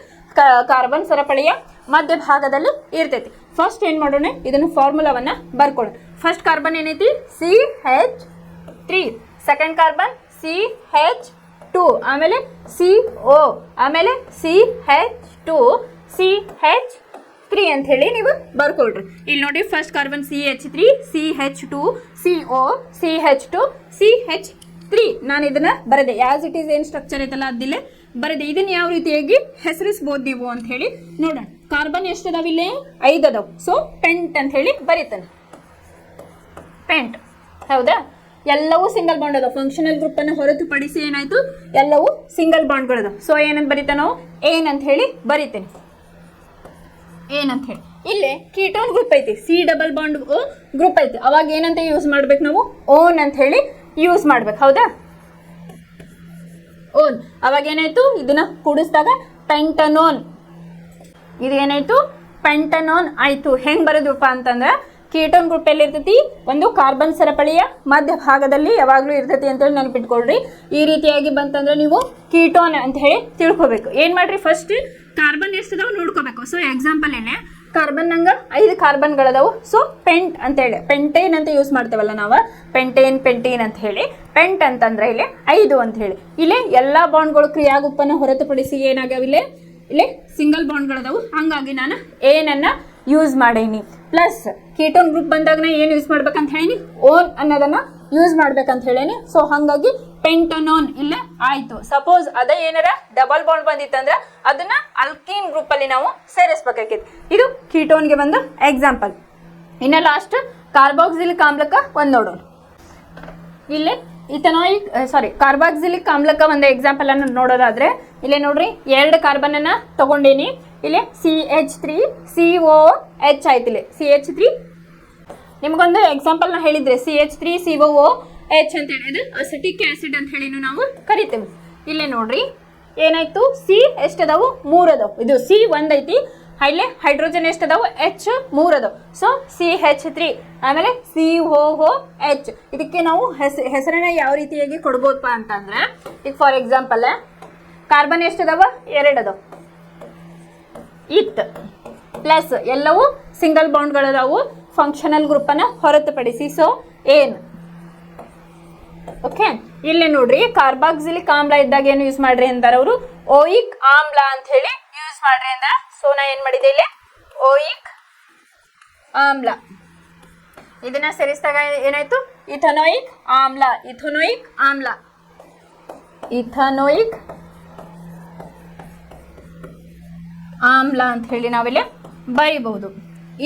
ಕಾರ್ಬನ್ ಸರಪಳಿಯ ಮಧ್ಯಭಾಗದಲ್ಲಿ ಇರ್ತೈತಿ. ಫಸ್ಟ್ ಏನ್ ಮಾಡೋಣ, ಇದನ್ನು ಫಾರ್ಮುಲಾವನ್ನ ಬರ್ಕೊಳ್ಳೋಣ. ಫಸ್ಟ್ ಕಾರ್ಬನ್ ಏನೈತಿ CH3, ಸೆಕೆಂಡ್ ಕಾರ್ಬನ್ CH2, ಆಮೇಲೆ CO, ಆಮೇಲೆ CH2 CH3 ಅಂತ ಹೇಳಿ ನೀವು ಬರ್ಕೊಳ್ರಿ. ಇಲ್ಲಿ ನೋಡಿ first carbon CH3 CH2 CO CH2 CH3. ನಾನು ಇದನ್ನ ಬರದೆ ಆಸ್ ಇಟ್ ಈಸ್ ಏನ್ ಸ್ಟ್ರಕ್ಚರ್ ಐತಲ್ಲ ಅದಿಲ್ಲೇ ಬರದೆ. ಇದನ್ನ ಯಾವ ರೀತಿಯಾಗಿ ಹೆಸರಿಸಬಹುದು ನೀವು ಅಂತ ಹೇಳಿ ನೋಡೋಣ. ಕಾರ್ಬನ್ ಎಷ್ಟು ಅದಾವ ಇಲ್ಲಿ, 5 ಅದಾವ. ಸೊ ಪೆಂಟ್ ಅಂತ ಹೇಳಿ ಬರೀತಾನೆ, ಪೆಂಟ್, ಹೌದಾ? ಎಲ್ಲವೂ ಸಿಂಗಲ್ ಬಾಂಡ್ ಅದಾವ. ಫಂಕ್ಷನಲ್ ಗ್ರೂಪ್ ಅನ್ನು ಹೊರತುಪಡಿಸಿ ಏನಾಯ್ತು, ಎಲ್ಲವೂ ಸಿಂಗಲ್ ಬಾಂಡ್ಗಳು ಅದಾವ. ಸೊ ಏನಂತ ಬರೀತಾನೋ, ಏನ್ ಅಂತ ಹೇಳಿ ಬರೀತೇನೆ, ಏನ್ ಅಂತ ಹೇಳಿ. ಇಲ್ಲಿ ಕೀಟೋನ್ ಗ್ರೂಪ್ ಐತಿ, C double bond O group ಐತಿ. ಅವಾಗ ಏನಂತ ಯೂಸ್ ಮಾಡ್ಬೇಕು ನಾವು, ಓನ್ ಅಂತ ಹೇಳಿ ಯೂಸ್ ಮಾಡ್ಬೇಕು, ಹೌದಾ? ಓನ್. ಅವಾಗ ಏನಾಯ್ತು, ಇದನ್ನ ಕೂಡಿಸಿದಾಗ ಪೆಂಟನೋನ್, ಇದು ಏನಾಯ್ತು ಪೆಂಟನೋನ್ ಆಯ್ತು. ಹೆಂಗ್ ಬರೋದಪ್ಪ ಅಂತಂದ್ರೆ, ಕೀಟೋನ್ ಗ್ರೂಪ್ ಎಲ್ಲಿ ಇರ್ತೈತಿ, ಒಂದು ಕಾರ್ಬನ್ ಸರಪಳಿಯ ಮಧ್ಯಭಾಗದಲ್ಲಿ ಯಾವಾಗ್ಲೂ ಇರ್ತೈತಿ ಅಂತ ಹೇಳಿ ನೆನಪಿಟ್ಕೊಳ್ರಿ. ಈ ರೀತಿಯಾಗಿ ಬಂತಂದ್ರೆ ನೀವು ಕೀಟೋನ್ ಅಂತ ಹೇಳಿ ತಿಳ್ಕೊಬೇಕು. ಏನ್ ಮಾಡ್ರಿ, ಫಸ್ಟ್ ಕಾರ್ಬನ್ ಎಷ್ಟದಾವ ನೋಡ್ಕೋಬೇಕು. ಸೊ ಎಕ್ಸಾಂಪಲ್ ಏನೇ, ಕಾರ್ಬನ್ ನಂಗ 5 ಕಾರ್ಬನ್ಗಳದಾವು. ಸೊ ಪೆಂಟ್ ಅಂತ ಹೇಳಿ, ಪೆಂಟೇನ್ ಅಂತ ಯೂಸ್ ಮಾಡ್ತೇವಲ್ಲ ನಾವು, ಪೆಂಟೀನ್ ಅಂತ ಹೇಳಿ. ಪೆಂಟ್ ಅಂತಂದ್ರೆ ಇಲ್ಲಿ 5 ಅಂತ ಹೇಳಿ. ಇಲ್ಲಿ ಎಲ್ಲಾ ಬಾಂಡ್ಗಳು ಕ್ರಿಯಾಗುಪ್ಪನ್ನ ಹೊರತುಪಡಿಸಿ ಏನಾಗ್ಯಾವ, ಇಲ್ಲಿ ಸಿಂಗಲ್ ಬಾಂಡ್ಗಳದಾವು. ಹಂಗಾಗಿ ನಾನು ಏನನ್ನ ಯೂಸ್ ಮಾಡೀನಿ. ಪ್ಲಸ್ ಕೀಟೋನ್ ಗ್ರೂಪ್ ಬಂದಾಗ ನಾ ಏನು ಯೂಸ್ ಮಾಡ್ಬೇಕಂತ ಹೇಳೀನಿ, ಓನ್ ಅನ್ನೋದನ್ನ ಯೂಸ್ ಮಾಡ್ಬೇಕಂತ ಹೇಳೀನಿ. ಸೊ ಹಾಗಾಗಿ ಪೆಂಟನೋನ್ ಇಲ್ಲೇ ಆಯ್ತು. ಸಪೋಸ್ ಅದೇ ಏನಾರ ಡಬಲ್ ಬಾಂಡ್ ಬಂದಿತ್ತಂದ್ರೆ ಅದನ್ನ ಅಲ್ಕೀನ್ ಗ್ರೂಪ್ ಅಲ್ಲಿ ನಾವು ಸೇರಿಸಬೇಕಾಗಿತ್ತು. ಇದು ಕೀಟೋನ್ಗೆ ಬಂದ ಎಕ್ಸಾಂಪಲ್. ಇನ್ನ ಲಾಸ್ಟ್ ಕಾರ್ಬಾಕ್ಸಿಲಿಕ್ ಆಮ್ಲಕ್ಕ ಒಂದ್ ನೋಡೋಣ. ಇಲ್ಲಿ ಕಾರ್ಬಾಕ್ಸಿಲಿಕ್ ಆಮ್ಲಕ್ಕ ಒಂದು ಎಕ್ಸಾಂಪಲ್ ಅನ್ನು ನೋಡೋದಾದ್ರೆ, ಇಲ್ಲಿ ನೋಡ್ರಿ 2 ಕಾರ್ಬನ್ ಅನ್ನ ತಗೊಂಡೇನಿ. ಇಲ್ಲಿ CH3 COH ಆಯ್ತು. ಇಲ್ಲಿ CH3 ನಿಮ್ಗೊಂದು ಎಕ್ಸಾಂಪಲ್ ನ ಹೇಳಿದ್ರೆ CH3 COOH ಅಂತ ಹೇಳಿದ್ರೆ ಅಸಿಟಿಕ್ ಆಸಿಡ್ ಅಂತ ಹೇಳಿ ನಾವು ಕರಿತೇವೆ. ಇಲ್ಲೇ ನೋಡ್ರಿ ಏನಾಯ್ತು, ಸಿ ಎಷ್ಟದಾವು 3 ಅದಾವ. ಇದು C 1 ಐತಿ. ಇಲ್ಲಿ ಹೈಡ್ರೋಜನ್ ಎಷ್ಟದಾವು H 3 ಅದಾವ. ಸೊ CH3 ಆಮೇಲೆ COOH. ಇದಕ್ಕೆ ನಾವು ಹೆಸರನ್ನ ಯಾವ ರೀತಿಯಾಗಿ ಕೊಡ್ಬೋದಪ್ಪ ಅಂತಂದ್ರೆ, ಈಗ ಫಾರ್ ಎಕ್ಸಾಂಪಲ್ ಕಾರ್ಬನ್ ಎಷ್ಟದಾವ 2 ಅದಾವ. ಇತ್ ಪ್ಲಸ್ ಎಲ್ಲವೂ ಸಿಂಗಲ್ ಬಾಂಡ್ಗಳದಾವು ಫಂಕ್ಷನಲ್ ಗ್ರೂಪ್ ಅನ್ನ ಹೊರತುಪಡಿಸಿ. ಸೊ ಏನ್ ಓಕೆ. ಇಲ್ಲಿ ನೋಡ್ರಿ ಕಾರ್ಬಾಕ್ಸಿಲಿಕ್ ಆಮ್ಲ ಇದ್ದಾಗ ಏನು ಯೂಸ್ ಮಾಡ್ರಿ ಅಂತಾರ ಅವರು, ಓಯಿಕ್ ಆಮ್ಲ ಅಂತ ಹೇಳಿ ಯೂಸ್ ಮಾಡ್ರಿ ಅಂದ. ಸೊ ನಾ ಏನ್ ಮಾಡಿದೆ ಇಲ್ಲಿ ಓಯಿಕ್ ಆಮ್ಲ. ಇದನ್ನ ಸೇರಿಸಿದಾಗ ಏನಾಯ್ತು ಇಥನೋಯಿಕ್ ಆಮ್ಲ. ಇಥನೋಯಿಕ್ ಆಮ್ಲ, ಇಥನೋಯಿಕ್ ಆಮ್ಲ ಅಂತ ಹೇಳಿ ನಾವಿಲ್ಲಿ ಬರೀಬಹುದು.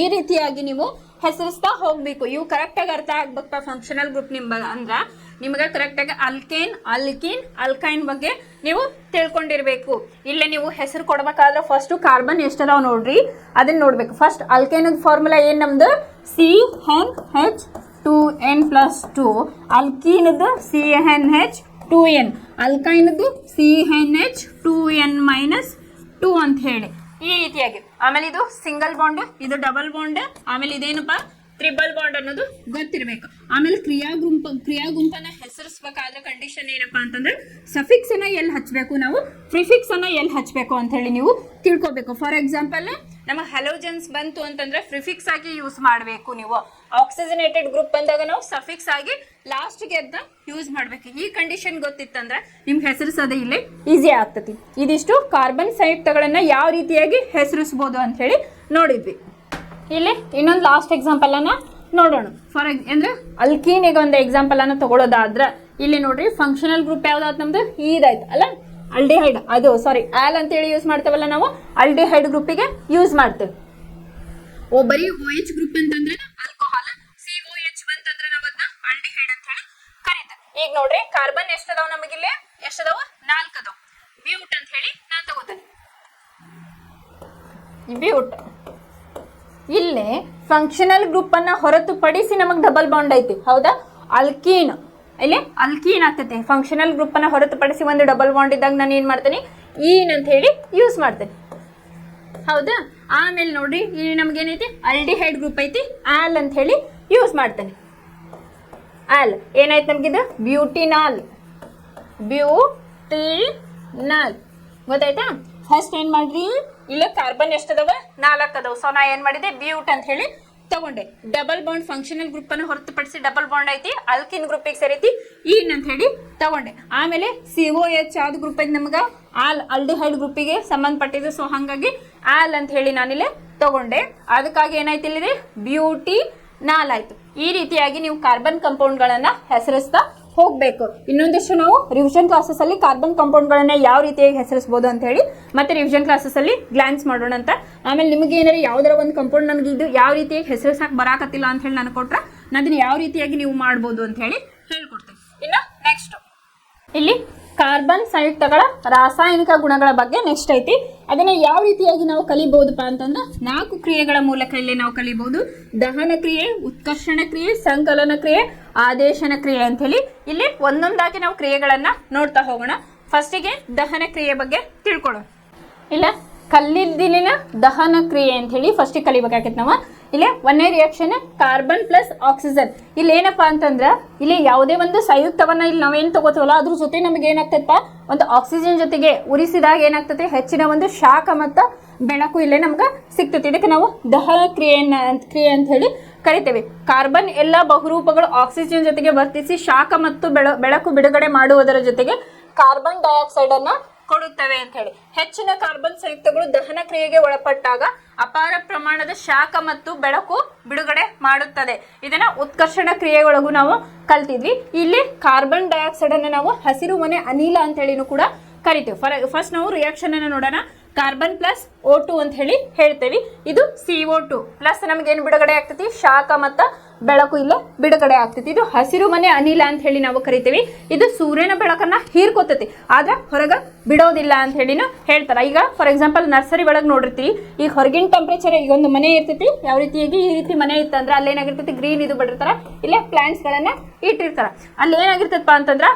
ಈ ರೀತಿಯಾಗಿ ನೀವು ಹೆಸರಿಸ್ತಾ ಹೋಗ್ಬೇಕು. ಇವು ಕರೆಕ್ಟ್ ಆಗಿ ಅರ್ಥ ಆಗ್ಬೇಕಪ್ಪ ಫಂಕ್ಷನಲ್ ಗ್ರೂಪ್ ಅಂದ್ರ ನಿಮ್ಗೆ ಕರೆಕ್ಟ್ ಆಗಿ ಅಲ್ಕೇನ್, ಅಲ್ಕಿನ್, ಅಲ್ಕೈನ್ ಬಗ್ಗೆ ನೀವು ತಿಳ್ಕೊಂಡಿರ್ಬೇಕು. ಇಲ್ಲೇ ನೀವು ಹೆಸರು ಕೊಡ್ಬೇಕಾದ್ರೆ ಫಸ್ಟ್ ಕಾರ್ಬನ್ ಎಷ್ಟದಾವ್ ನೋಡ್ರಿ ಅದನ್ನ ನೋಡ್ಬೇಕು. ಫಸ್ಟ್ ಅಲ್ಕೈನ್ ಫಾರ್ಮುಲಾ ಏನ್ ನಮ್ದು CnH2n+2, ಅಲ್ಕೀನದು CnH2n, ಅಲ್ಕೈನದು CnH2n-2 ಅಂತ ಹೇಳಿ ಈ ರೀತಿಯಾಗಿ. ಆಮೇಲೆ ಇದು ಸಿಂಗಲ್ ಬಾಂಡ್, ಇದು ಡಬಲ್ ಬಾಂಡ್, ಆಮೇಲೆ ಇದೇನಪ್ಪ ಟ್ರಿಬಲ್ ಬಾಂಡ್ ಅನ್ನೋದು ಗೊತ್ತಿರ್ಬೇಕು. ಆಮೇಲೆ ಕ್ರಿಯಾ ಗುಂಪನ್ನ ಹೆಸರಿಸಬೇಕಾದ್ರೆ ಕಂಡೀಷನ್ ಏನಪ್ಪಾ ಅಂತಂದ್ರೆ ಸಫಿಕ್ಸ್ ಅನ್ನ ಎಲ್ಲಿ ಹಚ್ಚಬೇಕು, ನಾವು ಪ್ರಿಫಿಕ್ಸ್ ಅನ್ನ ಎಲ್ಲಿ ಹಚ್ಚಬೇಕು ಅಂತ ಹೇಳಿ ನೀವು ತಿಳ್ಕೊಬೇಕು. ಫಾರ್ ಎಕ್ಸಾಂಪಲ್ ನಮಗೆ ಹ್ಯಾಲೋಜನ್ಸ್ ಬಂತು ಅಂತಂದ್ರೆ ಪ್ರಿಫಿಕ್ಸ್ ಆಗಿ ಯೂಸ್ ಮಾಡಬೇಕು. ನೀವು ಆಕ್ಸಿಜನೇಟೆಡ್ ಗ್ರೂಪ್ ಬಂದಾಗ ನಾವು ಸಫಿಕ್ಸ್ ಆಗಿ ಲಾಸ್ಟ್ಗೆ ಅಂತ ಯೂಸ್ ಮಾಡ್ಬೇಕು. ಈ ಕಂಡೀಷನ್ ಗೊತ್ತಿತ್ತಂದ್ರೆ ನಿಮ್ಗೆ ಹೆಸರಿಸೋದೇ ಇಲ್ಲಿ ಈಸಿ ಆಗ್ತತಿ. ಇದಿಷ್ಟು ಕಾರ್ಬನ್ ಸಂಯುಕ್ತಗಳನ್ನ ಯಾವ ರೀತಿಯಾಗಿ ಹೆಸರಿಸಬಹುದು ಅಂತ ಹೇಳಿ ನೋಡಿದ್ವಿ. ಇಲ್ಲಿ ಇನ್ನೊಂದು ಲಾಸ್ಟ್ ಎಕ್ಸಾಂಪಲ್ ಅನ್ನ ನೋಡೋಣ. ಫಾರ್ ಅಂದ್ರೆ ಅಲ್ಕೀನಿಗೆ ಒಂದು ಎಕ್ಸಾಂಪಲ್ ಅನ್ನ ತಗೊಳ್ಳೋದಾದ್ರೆ ಇಲ್ಲಿ ನೋಡ್ರಿ ಫಂಕ್ಷನಲ್ ಗ್ರೂಪ್ ಯಾವ್ದಾಯ್ತು ನಮ್ದು ಇದಾಯ್ತು ಅಲ್ಲ, ಅಲ್ಡಿಹೈಡ್. ಅದು ಸಾರಿ ಆಲ್ ಅಂತ ಹೇಳಿ ಯೂಸ್ ಮಾಡ್ತೇವಲ್ಲ ನಾವು, ಅಲ್ಡಿಹೈಡ್ ಗ್ರೂಪಿಗೆ ಯೂಸ್ ಮಾಡ್ತೇವೆ. ಬರೀ OH ಗ್ರೂಪ್ ಅಂತಂದ್ರೆ ಆಲ್ಕೋಹಾಲ್, COH ಬಂತಂದ್ರೆ ನಾವು ಅದನ್ನ ಅಲ್ಡಿಹೈಡ್ ಅಂತ ಹೇಳಿ ಕರೀತೇವೆ. ಈಗ ನೋಡ್ರಿ ಕಾರ್ಬನ್ ಎಷ್ಟದಾವ್ ನಮಗಿಲ್ಲಿ, ಎಷ್ಟದಾವ 4 ಅದಾವ. ಬ್ಯೂಟ್ ಅಂತ ಹೇಳಿ ನಾನು ತಗೋತೇನೆ. ಬ್ಯೂಟ್ ಇಲ್ಲಿ ಫಂಕ್ಷನಲ್ ಗ್ರೂಪ್ ಅನ್ನ ಹೊರತುಪಡಿಸಿ ನಮಗ್ ಡಬಲ್ ಬಾಂಡ್ ಐತಿ, ಹೌದಾ? ಅಲ್ಕೀನ್ ಇಲ್ಲಿ ಅಲ್ಕೀನ್ ಆಗ್ತೈತಿ. ಫಂಕ್ಷನಲ್ ಗ್ರೂಪ್ ಅನ್ನ ಹೊರತುಪಡಿಸಿ ಒಂದು ಡಬಲ್ ಬಾಂಡ್ ಇದ್ದಾಗ ನಾನು ಏನ್ ಮಾಡ್ತೇನೆ ಈನ್ ಅಂತ ಹೇಳಿ ಯೂಸ್ ಮಾಡ್ತೇನೆ, ಹೌದಾ? ಆಮೇಲೆ ನೋಡ್ರಿ ಇಲ್ಲಿ ನಮ್ಗೇನೈತಿ ಅಲ್ಡಿಹೈಡ್ ಗ್ರೂಪ್ ಐತಿ, ಆಲ್ ಅಂತ ಹೇಳಿ ಯೂಸ್ ಮಾಡ್ತೇನೆ. ಆಲ್ ಏನಾಯ್ತು ನಮ್ಗಿದು ಬ್ಯೂಟಿನಾಲ್, ಬ್ಯೂಟಿನಾಲ್ ಗೊತ್ತಾಯ್ತಾ? ಫಸ್ಟ್ ಏನ್ ಮಾಡ್ರಿ ಇಲ್ಲಿ ಕಾರ್ಬನ್ ಎಷ್ಟದವ 4 ಅದಾವ. ಸೊ ನಾ ಏನ್ ಮಾಡಿದೆ ಬ್ಯೂಟ್ ಅಂತ ಹೇಳಿ ತಗೊಂಡೆ. ಡಬಲ್ ಬಾಂಡ್ ಫಂಕ್ಷನಲ್ ಗ್ರೂಪ್ ಅನ್ನು ಹೊರತುಪಡಿಸಿ ಡಬಲ್ ಬಾಂಡ್ ಐತಿ, ಅಲ್ಕಿನ್ ಗ್ರೂಪಿಗೆ ಸೇರೈತಿ ಈನ್ ಅಂತ ಹೇಳಿ ತಗೊಂಡೆ. ಆಮೇಲೆ COH ಯಾವ್ದು ಗ್ರೂಪ್ ಐತಿ ನಮ್ಗ ಅಲ್ಡಿಹೈಡ್ ಗ್ರೂಪಿಗೆ ಸಂಬಂಧಪಟ್ಟಿದ್ದು. ಸೊ ಹಾಗಾಗಿ ಆಲ್ ಅಂತ ಹೇಳಿ ನಾನಿಲ್ಲಿ ತಗೊಂಡೆ. ಅದಕ್ಕಾಗಿ ಏನಾಯ್ತು ಇಲ್ಲಿ ಬ್ಯೂಟಿ ನಾಲ್ ಆಯ್ತು. ಈ ರೀತಿಯಾಗಿ ನೀವು ಕಾರ್ಬನ್ ಕಂಪೌಂಡ್ ಗಳನ್ನ ಹೆಸರಿಸ್ತಾ ಹೋಗ್ಬೇಕು. ಇನ್ನೊಂದಿಷ್ಟು ನಾವು ರಿವಿಷನ್ ಕ್ಲಾಸಸ್ ಅಲ್ಲಿ ಕಾರ್ಬನ್ ಕಾಂಪೌಂಡ್ ಗಳನ್ನ ಯಾವ ರೀತಿಯಾಗಿ ಹೆಸರಿಸಬಹುದು ಅಂತ ಹೇಳಿ ಮತ್ತೆ ರಿವಿಷನ್ ಕ್ಲಾಸಸ್ ಅಲ್ಲಿ ಗ್ಲಾನ್ಸ್ ಮಾಡೋಣ ಅಂತ. ಆಮೇಲೆ ನಿಮಗೆ ಏನಾರ ಯಾವ್ದಾರ ಒಂದು ಕಂಪೌಂಡ್ ನನಗೆ ಇದು ಯಾವ ರೀತಿಯಾಗಿ ಹೆಸರಿಸಾಕ್ ಬರಾಕತ್ತಿಲ್ಲ ಅಂತ ಹೇಳಿ ನಾನು ಕೊಟ್ರೆ ನಾನು ಅದನ್ನ ಯಾವ ರೀತಿಯಾಗಿ ನೀವು ಮಾಡ್ಬೋದು ಅಂತ ಹೇಳಿ ಹೇಳ್ಕೊಡ್ತೇನೆ. ಇನ್ನು ನೆಕ್ಸ್ಟ್ ಇಲ್ಲಿ ಕಾರ್ಬನ್ ಸಂಯುಕ್ತಗಳ ರಾಸಾಯನಿಕ ಗುಣಗಳ ಬಗ್ಗೆ ನೆಕ್ಸ್ಟ್ ಐತಿ. ಅದನ್ನ ಯಾವ ರೀತಿಯಾಗಿ ನಾವು ಕಲಿಬಹುದಪ್ಪ ಅಂತಂದ್ರೆ 4 ಕ್ರಿಯೆಗಳ ಮೂಲಕ ಇಲ್ಲಿ ನಾವು ಕಲಿಬಹುದು. ದಹನ ಕ್ರಿಯೆ, ಉತ್ಕರ್ಷಣ ಕ್ರಿಯೆ, ಸಂಕಲನ ಕ್ರಿಯೆ, ಆದೇಶನ ಕ್ರಿಯೆ ಅಂತ ಹೇಳಿ ಇಲ್ಲಿ ಒಂದೊಂದಾಗಿ ನಾವು ಕ್ರಿಯೆಗಳನ್ನ ನೋಡ್ತಾ ಹೋಗೋಣ. ಫಸ್ಟಿಗೆ ದಹನ ಕ್ರಿಯೆ ಬಗ್ಗೆ ತಿಳ್ಕೊಳ್ಳೋಣ. ಇಲ್ಲ ಕಲ್ಲಿದ್ದಿಲಿನ ದಹನ ಕ್ರಿಯೆ ಅಂತ ಹೇಳಿ ಫಸ್ಟ್ ಕಲಿಬೇಕಾಗೈತೆ ನಾವು. ಇಲ್ಲಿ ಒಂದೇ ರಿಯಾಕ್ಷನ್ ಕಾರ್ಬನ್ ಪ್ಲಸ್ ಆಕ್ಸಿಜನ್. ಇಲ್ಲಿ ಏನಪ್ಪಾ ಅಂತಂದ್ರ ಇಲ್ಲಿ ಯಾವುದೇ ಒಂದು ಸಂಯುಕ್ತವನ್ನ ಇಲ್ಲಿ ನಾವೇನ್ ತಗೋತೀವಲ್ಲ ಅದ್ರ ಜೊತೆ ನಮ್ಗೆ ಏನಾಗ್ತೈತಪ್ಪ ಒಂದು ಆಕ್ಸಿಜನ್ ಜೊತೆಗೆ ಉರಿಸಿದಾಗ ಏನಾಗ್ತೈತೆ ಹೆಚ್ಚಿನ ಒಂದು ಶಾಖ ಮತ್ತು ಬೆಳಕು ಇಲ್ಲೇ ನಮ್ಗೆ ಸಿಗ್ತೈತಿ. ಇದಕ್ಕೆ ನಾವು ದಹನ ಕ್ರಿಯೆ ಅಂತ ಹೇಳಿ ಕರಿತೇವೆ. ಕಾರ್ಬನ್ ಎಲ್ಲ ಬಹುರೂಪಗಳು ಆಕ್ಸಿಜನ್ ಜೊತೆಗೆ ವರ್ತಿಸಿ ಶಾಖ ಮತ್ತು ಬೆಳಕು ಬಿಡುಗಡೆ ಮಾಡುವುದರ ಜೊತೆಗೆ ಕಾರ್ಬನ್ ಡೈಆಕ್ಸೈಡ್ ಅನ್ನ ಕೊಡುತ್ತವೆ ಅಂತ ಹೇಳಿ. ಹೆಚ್ಚಿನ ಕಾರ್ಬನ್ ಸಂಯುಕ್ತಗಳು ದಹನ ಕ್ರಿಯೆಗೆ ಒಳಪಟ್ಟಾಗ ಅಪಾರ ಪ್ರಮಾಣದ ಶಾಖ ಮತ್ತು ಬೆಳಕು ಬಿಡುಗಡೆ ಮಾಡುತ್ತದೆ. ಇದನ್ನ ಉತ್ಕರ್ಷಣ ಕ್ರಿಯೆಯೊಳಗೂ ನಾವು ಕಲ್ತಿದ್ವಿ. ಇಲ್ಲಿ ಕಾರ್ಬನ್ ಡೈಆಕ್ಸೈಡ್ ಅನ್ನು ನಾವು ಹಸಿರು ಮನೆ ಅನಿಲ ಅಂತ ಹೇಳಿನೂ ಕೂಡ ಕರಿತೇವೆ. ಫಸ್ಟ್ ನಾವು ರಿಯಾಕ್ಷನ್ ಅನ್ನು ನೋಡೋಣ. ಕಾರ್ಬನ್ ಪ್ಲಸ್ O2 ಅಂತ ಹೇಳಿ ಹೇಳ್ತೇವೆ. ಇದು CO2 ಪ್ಲಸ್ ನಮ್ಗೇನು ಬಿಡುಗಡೆ ಆಗ್ತೈತಿ ಶಾಖ ಮತ್ತು ಬೆಳಕು ಇಲ್ಲೇ ಬಿಡುಗಡೆ ಆಗ್ತೈತಿ. ಇದು ಹಸಿರು ಮನೆ ಅನಿಲ ಅಂತ ಹೇಳಿ ನಾವು ಕರಿತೇವೆ. ಇದು ಸೂರ್ಯನ ಬೆಳಕನ್ನ ಹೀರ್ಕೋತೈತಿ ಆದ್ರೆ ಹೊರಗ ಬಿಡೋದಿಲ್ಲ ಅಂತ ಹೇಳಿನೂ ಹೇಳ್ತಾರ. ಈಗ ಫಾರ್ ಎಕ್ಸಾಂಪಲ್ ನರ್ಸರಿ ಒಳಗೆ ನೋಡಿರ್ತೀವಿ, ಈಗ ಹೊರಗಿನ ಟೆಂಪರೇಚರ್ ಈಗ ಒಂದು ಮನೆ ಇರ್ತೈತಿ, ಯಾವ ರೀತಿಯಾಗಿ ಈ ರೀತಿ ಮನೆ ಇತ್ತಂದ್ರೆ ಅಲ್ಲಿ ಏನಾಗಿರ್ತೈತಿ ಗ್ರೀನ್ ಇದು ಬಿಡಿರ್ತಾರ, ಇಲ್ಲೇ ಪ್ಲಾಂಟ್ಸ್ ಗಳನ್ನ ಇಟ್ಟಿರ್ತಾರ. ಅಲ್ಲಿ ಏನಾಗಿರ್ತೈತಪ್ಪ ಅಂತಂದ್ರ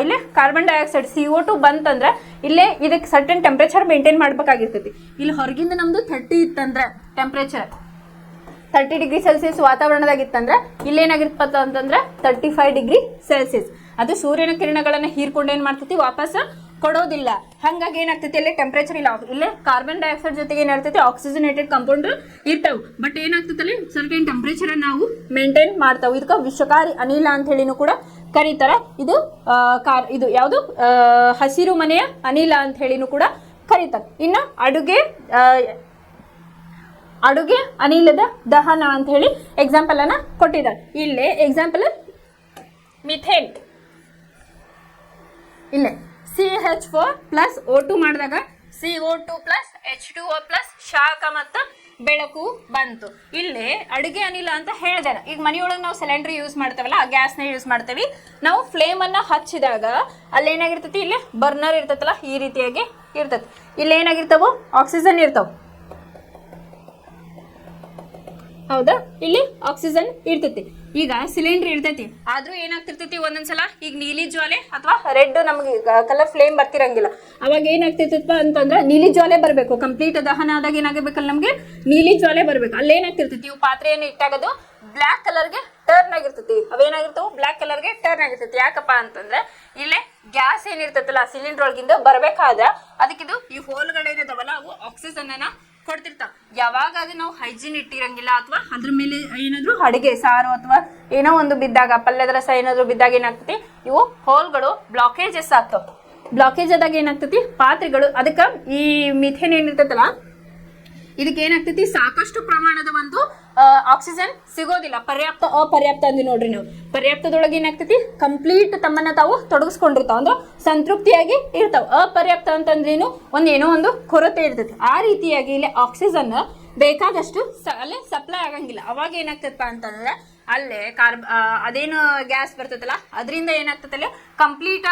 ಇಲ್ಲೇ ಕಾರ್ಬನ್ ಡೈಆಕ್ಸೈಡ್ CO2 ಬಂತಂದ್ರ ಇಲ್ಲೇ ಇದಕ್ಕೆ ಸರ್ಟನ್ ಟೆಂಪರೇಚರ್ ಮೇಂಟೈನ್ ಮಾಡ್ಬೇಕಾಗಿರ್ತೈತಿ. ಇಲ್ಲಿ ಹೊರಗಿಂದ ನಮ್ದು 30 ಇತ್ತಂದ್ರೆ ಟೆಂಪರೇಚರ್ 30 ಡಿಗ್ರಿ ಸೆಲ್ಸಿಯಸ್ ವಾತಾವರಣದಾಗಿತ್ತಂದ್ರೆ ಇಲ್ಲೇನಾಗಿರ್ತಪ್ಪ ಅಂತಂದ್ರೆ 35 ಡಿಗ್ರಿ ಸೆಲ್ಸಿಯಸ್. ಅದು ಸೂರ್ಯನ ಕಿರಣಗಳನ್ನ ಹೀರ್ಕೊಂಡು ಏನ್ ಮಾಡ್ತೈತಿ ವಾಪಸ್ ಕೊಡೋದಿಲ್ಲ. ಹಂಗಾಗಿ ಏನಾಗ್ತೈತಿ ಅಲ್ಲಿ ಟೆಂಪರೇಚರ್ ಇಲ್ಲ. ಇಲ್ಲೇ ಕಾರ್ಬನ್ ಡೈಆಕ್ಸೈಡ್ ಜೊತೆಗೆ ಏನಾಗ್ತೈತಿ ಆಕ್ಸಿಜನೇಟೆಡ್ ಕಾಂಪೌಂಡ್ ಇರ್ತಾವ. ಬಟ್ ಏನಾಗ್ತೈತಿ ಸರ್ಟನ್ ಟೆಂಪರೇಚರ್ ನಾವು ಮೇಂಟೈನ್ ಮಾಡ್ತಾವ. ಇದಕ್ಕೆ ವಿಷಕಾರಿ ಅನಿಲ ಅಂತ ಹೇಳಿನೂ ಕೂಡ ಕರೀತಾರ. ಇದು ಯಾವುದು ಹಸಿರು ಮನೆಯ ಅನಿಲ ಅಂತ ಹೇಳಿನೂ ಕೂಡ ಕರೀತಾರೆ. ಇನ್ನು ಅಡುಗೆ ಅನಿಲದ ದಹನ ಅಂತ ಹೇಳಿ ಎಕ್ಸಾಂಪಲ್ ಅನ್ನ ಕೊಟ್ಟಿದ್ದಾರೆ. ಇಲ್ಲೇ ಎಕ್ಸಾಂಪಲ್ ಮಿಥೇನ್, ಇಲ್ಲೇ CH4 ಪ್ಲಸ್ O2 ಮಾಡಿದಾಗ CO2 ಪ್ಲಸ್ H2O ಪ್ಲಸ್ ಶಾಖ ಮತ್ತು ಬೆಳಕು ಬಂತು. ಇಲ್ಲಿ ಅಡುಗೆ ಅನಿಲ ಅಂತ ಹೇಳಿದೆ. ಈಗ ಮನೆಯೊಳಗೆ ನಾವು ಸಿಲಿಂಡರ್ ಯೂಸ್ ಮಾಡ್ತೇವಲ್ಲ, ಆ ಗ್ಯಾಸ್ನ ಯೂಸ್ ಮಾಡ್ತೇವೆ. ನಾವು ಫ್ಲೇಮನ್ನು ಹಚ್ಚಿದಾಗ ಅಲ್ಲಿ ಏನಾಗಿರ್ತೈತಿ, ಇಲ್ಲಿ ಬರ್ನರ್ ಇರ್ತೈತಲ್ಲ, ಈ ರೀತಿಯಾಗಿ ಇರ್ತೈತಿ. ಇಲ್ಲಿ ಏನಾಗಿರ್ತಾವ, ಆಕ್ಸಿಜನ್ ಇರ್ತಾವ, ಹೌದಾ, ಇಲ್ಲಿ ಆಕ್ಸಿಜನ್ ಇರ್ತೈತಿ. ಈಗ ಸಿಲಿಂಡರ್ ಇರ್ತೈತಿ, ಆದ್ರೂ ಏನಾಗ್ತಿರ್ತೈತಿ ಒಂದೊಂದ್ಸಲ ಈಗ ನೀಲಿ ಜ್ವಾಲೆ ಅಥವಾ ರೆಡ್ ನಮ್ಗೆ ಕಲರ್ ಫ್ಲೇಮ್ ಬರ್ತಿರಂಗಿಲ್ಲ. ಅವಾಗ ಏನಾಗ್ತಿರ್ತೈತಪ್ಪ ಅಂತಂದ್ರೆ ನೀಲಿ ಜ್ವಾಲೆ ಬರಬೇಕು. ಕಂಪ್ಲೀಟ್ ದಹನ ಆದಾಗ ಏನಾಗಬೇಕಲ್ಲ, ನಮ್ಗೆ ನೀಲಿ ಜ್ವಾಲೆ ಬರ್ಬೇಕು. ಅಲ್ಲೇನಾಗ್ತಿರ್ತೈತಿ, ಇವು ಪಾತ್ರೆಯನ್ನು ಇಟ್ಟಾಗದು ಬ್ಲಾಕ್ ಕಲರ್ಗೆ ಟರ್ನ್ ಆಗಿರ್ತೈತಿ. ಅವೇನಾಗಿರ್ತಾವ, ಬ್ಲಾಕ್ ಕಲರ್ಗೆ ಟರ್ನ್ ಆಗಿರ್ತೈತಿ. ಯಾಕಪ್ಪ ಅಂತಂದ್ರೆ ಇಲ್ಲೇ ಗ್ಯಾಸ್ ಏನಿರ್ತೈತಲ್ಲ ಸಿಲಿಂಡರ್ ಒಳಗಿಂದ ಬರ್ಬೇಕಾದ ಅದಕ್ಕಿದು ಈ ಹೋಲ್ಗಳೇನಿದಾವಲ್ಲ ಅವು ಆಕ್ಸಿಜನ್ ಅನ್ನ ಕೊಡ್ತಿರ್ತಾವ. ಯಾವಾಗ ಅದು ನಾವು ಹೈಜೀನ್ ಇಟ್ಟಿರಂಗಿಲ್ಲ ಅಥವಾ ಅದ್ರ ಮೇಲೆ ಏನಾದ್ರು ಅಡಿಗೆ ಸಾರು ಅಥವಾ ಏನೋ ಒಂದು ಬಿದ್ದಾಗ, ಪಲ್ಯದ ರಸ ಏನಾದ್ರು ಬಿದ್ದಾಗ ಏನಾಗ್ತೈತಿ, ಇವು ಹೋಲ್ಗಳು ಬ್ಲಾಕೇಜಸ್ ಆಗ್ತಾವ. ಬ್ಲಾಕೇಜ್ ಆದಾಗ ಏನಾಗ್ತೈತಿ, ಪಾತ್ರೆಗಳು, ಅದಕ್ಕೆ ಈ ಮಿಥೇನ್ ಏನಿರ್ತೈತಲ್ಲ ಇದಕ್ಕೆ ಏನಾಗ್ತೈತಿ, ಸಾಕಷ್ಟು ಪ್ರಮಾಣದ ಒಂದು ಆಕ್ಸಿಜನ್ ಸಿಗೋದಿಲ್ಲ. ಅಪರ್ಯಾಪ್ತ ಅಂದ್ವಿ ನೋಡ್ರಿ ನಾವು. ಪರ್ಯಾಪ್ತದೊಳಗೆ ಏನಾಗ್ತೈತಿ, ಕಂಪ್ಲೀಟ್ ತಮ್ಮನ್ನ ತಾವು ತೊಡಗಿಸ್ಕೊಂಡಿರ್ತಾವ, ಅಂದ್ರೆ ಸಂತೃಪ್ತಿಯಾಗಿ ಇರ್ತಾವ. ಅಪರ್ಯಾಪ್ತ ಅಂತಂದ್ರೇನು, ಏನೋ ಒಂದು ಕೊರತೆ ಇರ್ತೈತಿ. ಆ ರೀತಿಯಾಗಿ ಇಲ್ಲಿ ಆಕ್ಸಿಜನ್ ಬೇಕಾದಷ್ಟು ಅಲ್ಲೇ ಸಪ್ಲೈ ಆಗಂಗಿಲ್ಲ. ಅವಾಗ ಏನಾಗ್ತೈತಪ್ಪ ಅಂತಂದ್ರೆ ಅಲ್ಲೇ ಅದೇನು ಗ್ಯಾಸ್ ಬರ್ತೈತಲ್ಲ ಅದರಿಂದ ಏನಾಗ್ತೈತಲ್ಲ ಕಂಪ್ಲೀಟ್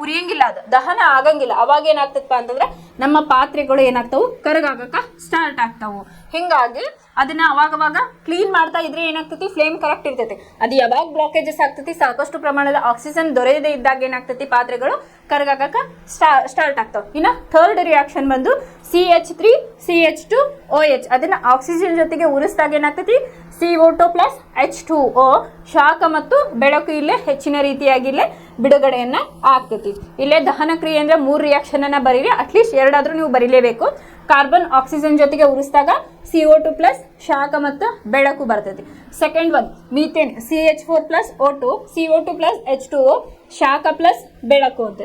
ಉರಿಯಂಗಿಲ್ಲ, ಅದು ದಹನ ಆಗಂಗಿಲ್ಲ. ಅವಾಗ ಏನಾಗ್ತೈತಪ್ಪ ಅಂತಂದ್ರೆ ನಮ್ಮ ಪಾತ್ರೆಗಳು ಏನಾಗ್ತಾವು, ಕರಗಾಗಕ್ಕ ಸ್ಟಾರ್ಟ್ ಆಗ್ತಾವು. ಹಿಂಗಾಗಿ ಅದನ್ನ ಅವಾಗವಾಗ ಕ್ಲೀನ್ ಮಾಡ್ತಾ ಇದ್ರೆ ಏನಾಗ್ತೈತಿ, ಫ್ಲೇಮ್ ಕರೆಕ್ಟ್ ಇರ್ತೈತಿ. ಅದು ಯಾವಾಗ ಬ್ಲಾಕೇಜಸ್ ಆಗ್ತೈತಿ, ಸಾಕಷ್ಟು ಪ್ರಮಾಣದ ಆಕ್ಸಿಜನ್ ದೊರೆಯದೇ ಇದ್ದಾಗ ಏನಾಗ್ತೈತಿ, ಪಾತ್ರೆಗಳು ಕರಗಾಗಕ್ಕ ಸ್ಟಾರ್ಟ್ ಆಗ್ತಾವ. ಇನ್ನು ಥರ್ಡ್ ರಿಯಾಕ್ಷನ್ ಬಂದು CH3 CH2 OH. ಅದನ್ನ ಆಕ್ಸಿಜನ್ ಜೊತೆಗೆ ಉರಿಸಿದಾಗ ಏನಾಗ್ತೈತಿ, CO2 ಪ್ಲಸ್ H2O ಶಾಖ ಮತ್ತು ಬೆಳಕು ಇಲ್ಲೇ ಹೆಚ್ಚಿನ ರೀತಿಯಾಗಿ ಇಲ್ಲೇ ಬಿಡುಗಡೆಯನ್ನ ಆಗ್ತೈತಿ. ಇಲ್ಲೇ ದಹನ ಕ್ರಿಯೆ ಅಂದ್ರೆ 3 ರಿಯಾಕ್ಷನ್ ಅನ್ನ ಬರೀರಿ, ಅಟ್ಲೀಸ್ಟ್ 2 ಆದ್ರೂ ನೀವು ಬರೀಲೇಬೇಕು. ಕಾರ್ಬನ್ ಆಕ್ಸಿಜನ್ ಜೊತೆಗೆ ಉರಿಸಿದಾಗ CO2 ಪ್ಲಸ್ ಶಾಖ ಮತ್ತು ಬೆಳಕು ಬರ್ತೈತಿ. Second one methane, CH4 plus O2 CO2 plus H2O ಶಾಖ ಪ್ಲಸ್ ಬೆಳಕು ಅಂತ.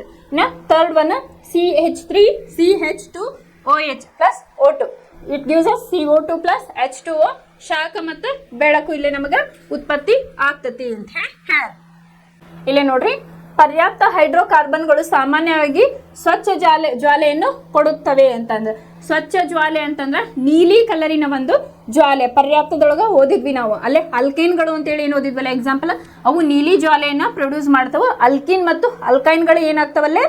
Third one CH3 CH2 OH plus O2 it gives us CO2 plus H2O ಶಾಖ ಮತ್ತು ಬೆಳಕು ಇಲ್ಲೇ ನಮಗೆ ಉತ್ಪತ್ತಿ ಆಗ್ತತಿ ಅಂತ ಹೇಳಿ. ಇಲ್ಲೇ ನೋಡ್ರಿ, ಪರ್ಯಾಪ್ತ ಹೈಡ್ರೋಕಾರ್ಬನ್ಗಳು ಸಾಮಾನ್ಯವಾಗಿ ಸ್ವಚ್ಛ ಜ್ವಾಲೆಯನ್ನು ಕೊಡುತ್ತವೆ ಅಂತಂದ್ರೆ, ಸ್ವಚ್ಛ ಜ್ವಾಲೆ ಅಂತಂದ್ರೆ ನೀಲಿ ಕಲರಿನ ಒಂದು ಜ್ವಾಲೆ. ಪರ್ಯಾಪ್ತದೊಳಗ ಓದಿದ್ವಿ ನಾವು, ಅಲ್ಲೇ ಅಲ್ಕೈನ್ಗಳು ಅಂತೇಳಿ ಏನು ಓದಿದ್ವಲ್ಲ ಎಕ್ಸಾಂಪಲ್, ಅವು ನೀಲಿ ಜ್ವಾಲೆಯನ್ನ ಪ್ರೊಡ್ಯೂಸ್ ಮಾಡ್ತಾವ. ಅಲ್ಕಿನ್ ಮತ್ತು ಅಲ್ಕೈನ್ಗಳು ಏನಾಗ್ತಾವಲ್ಲೇ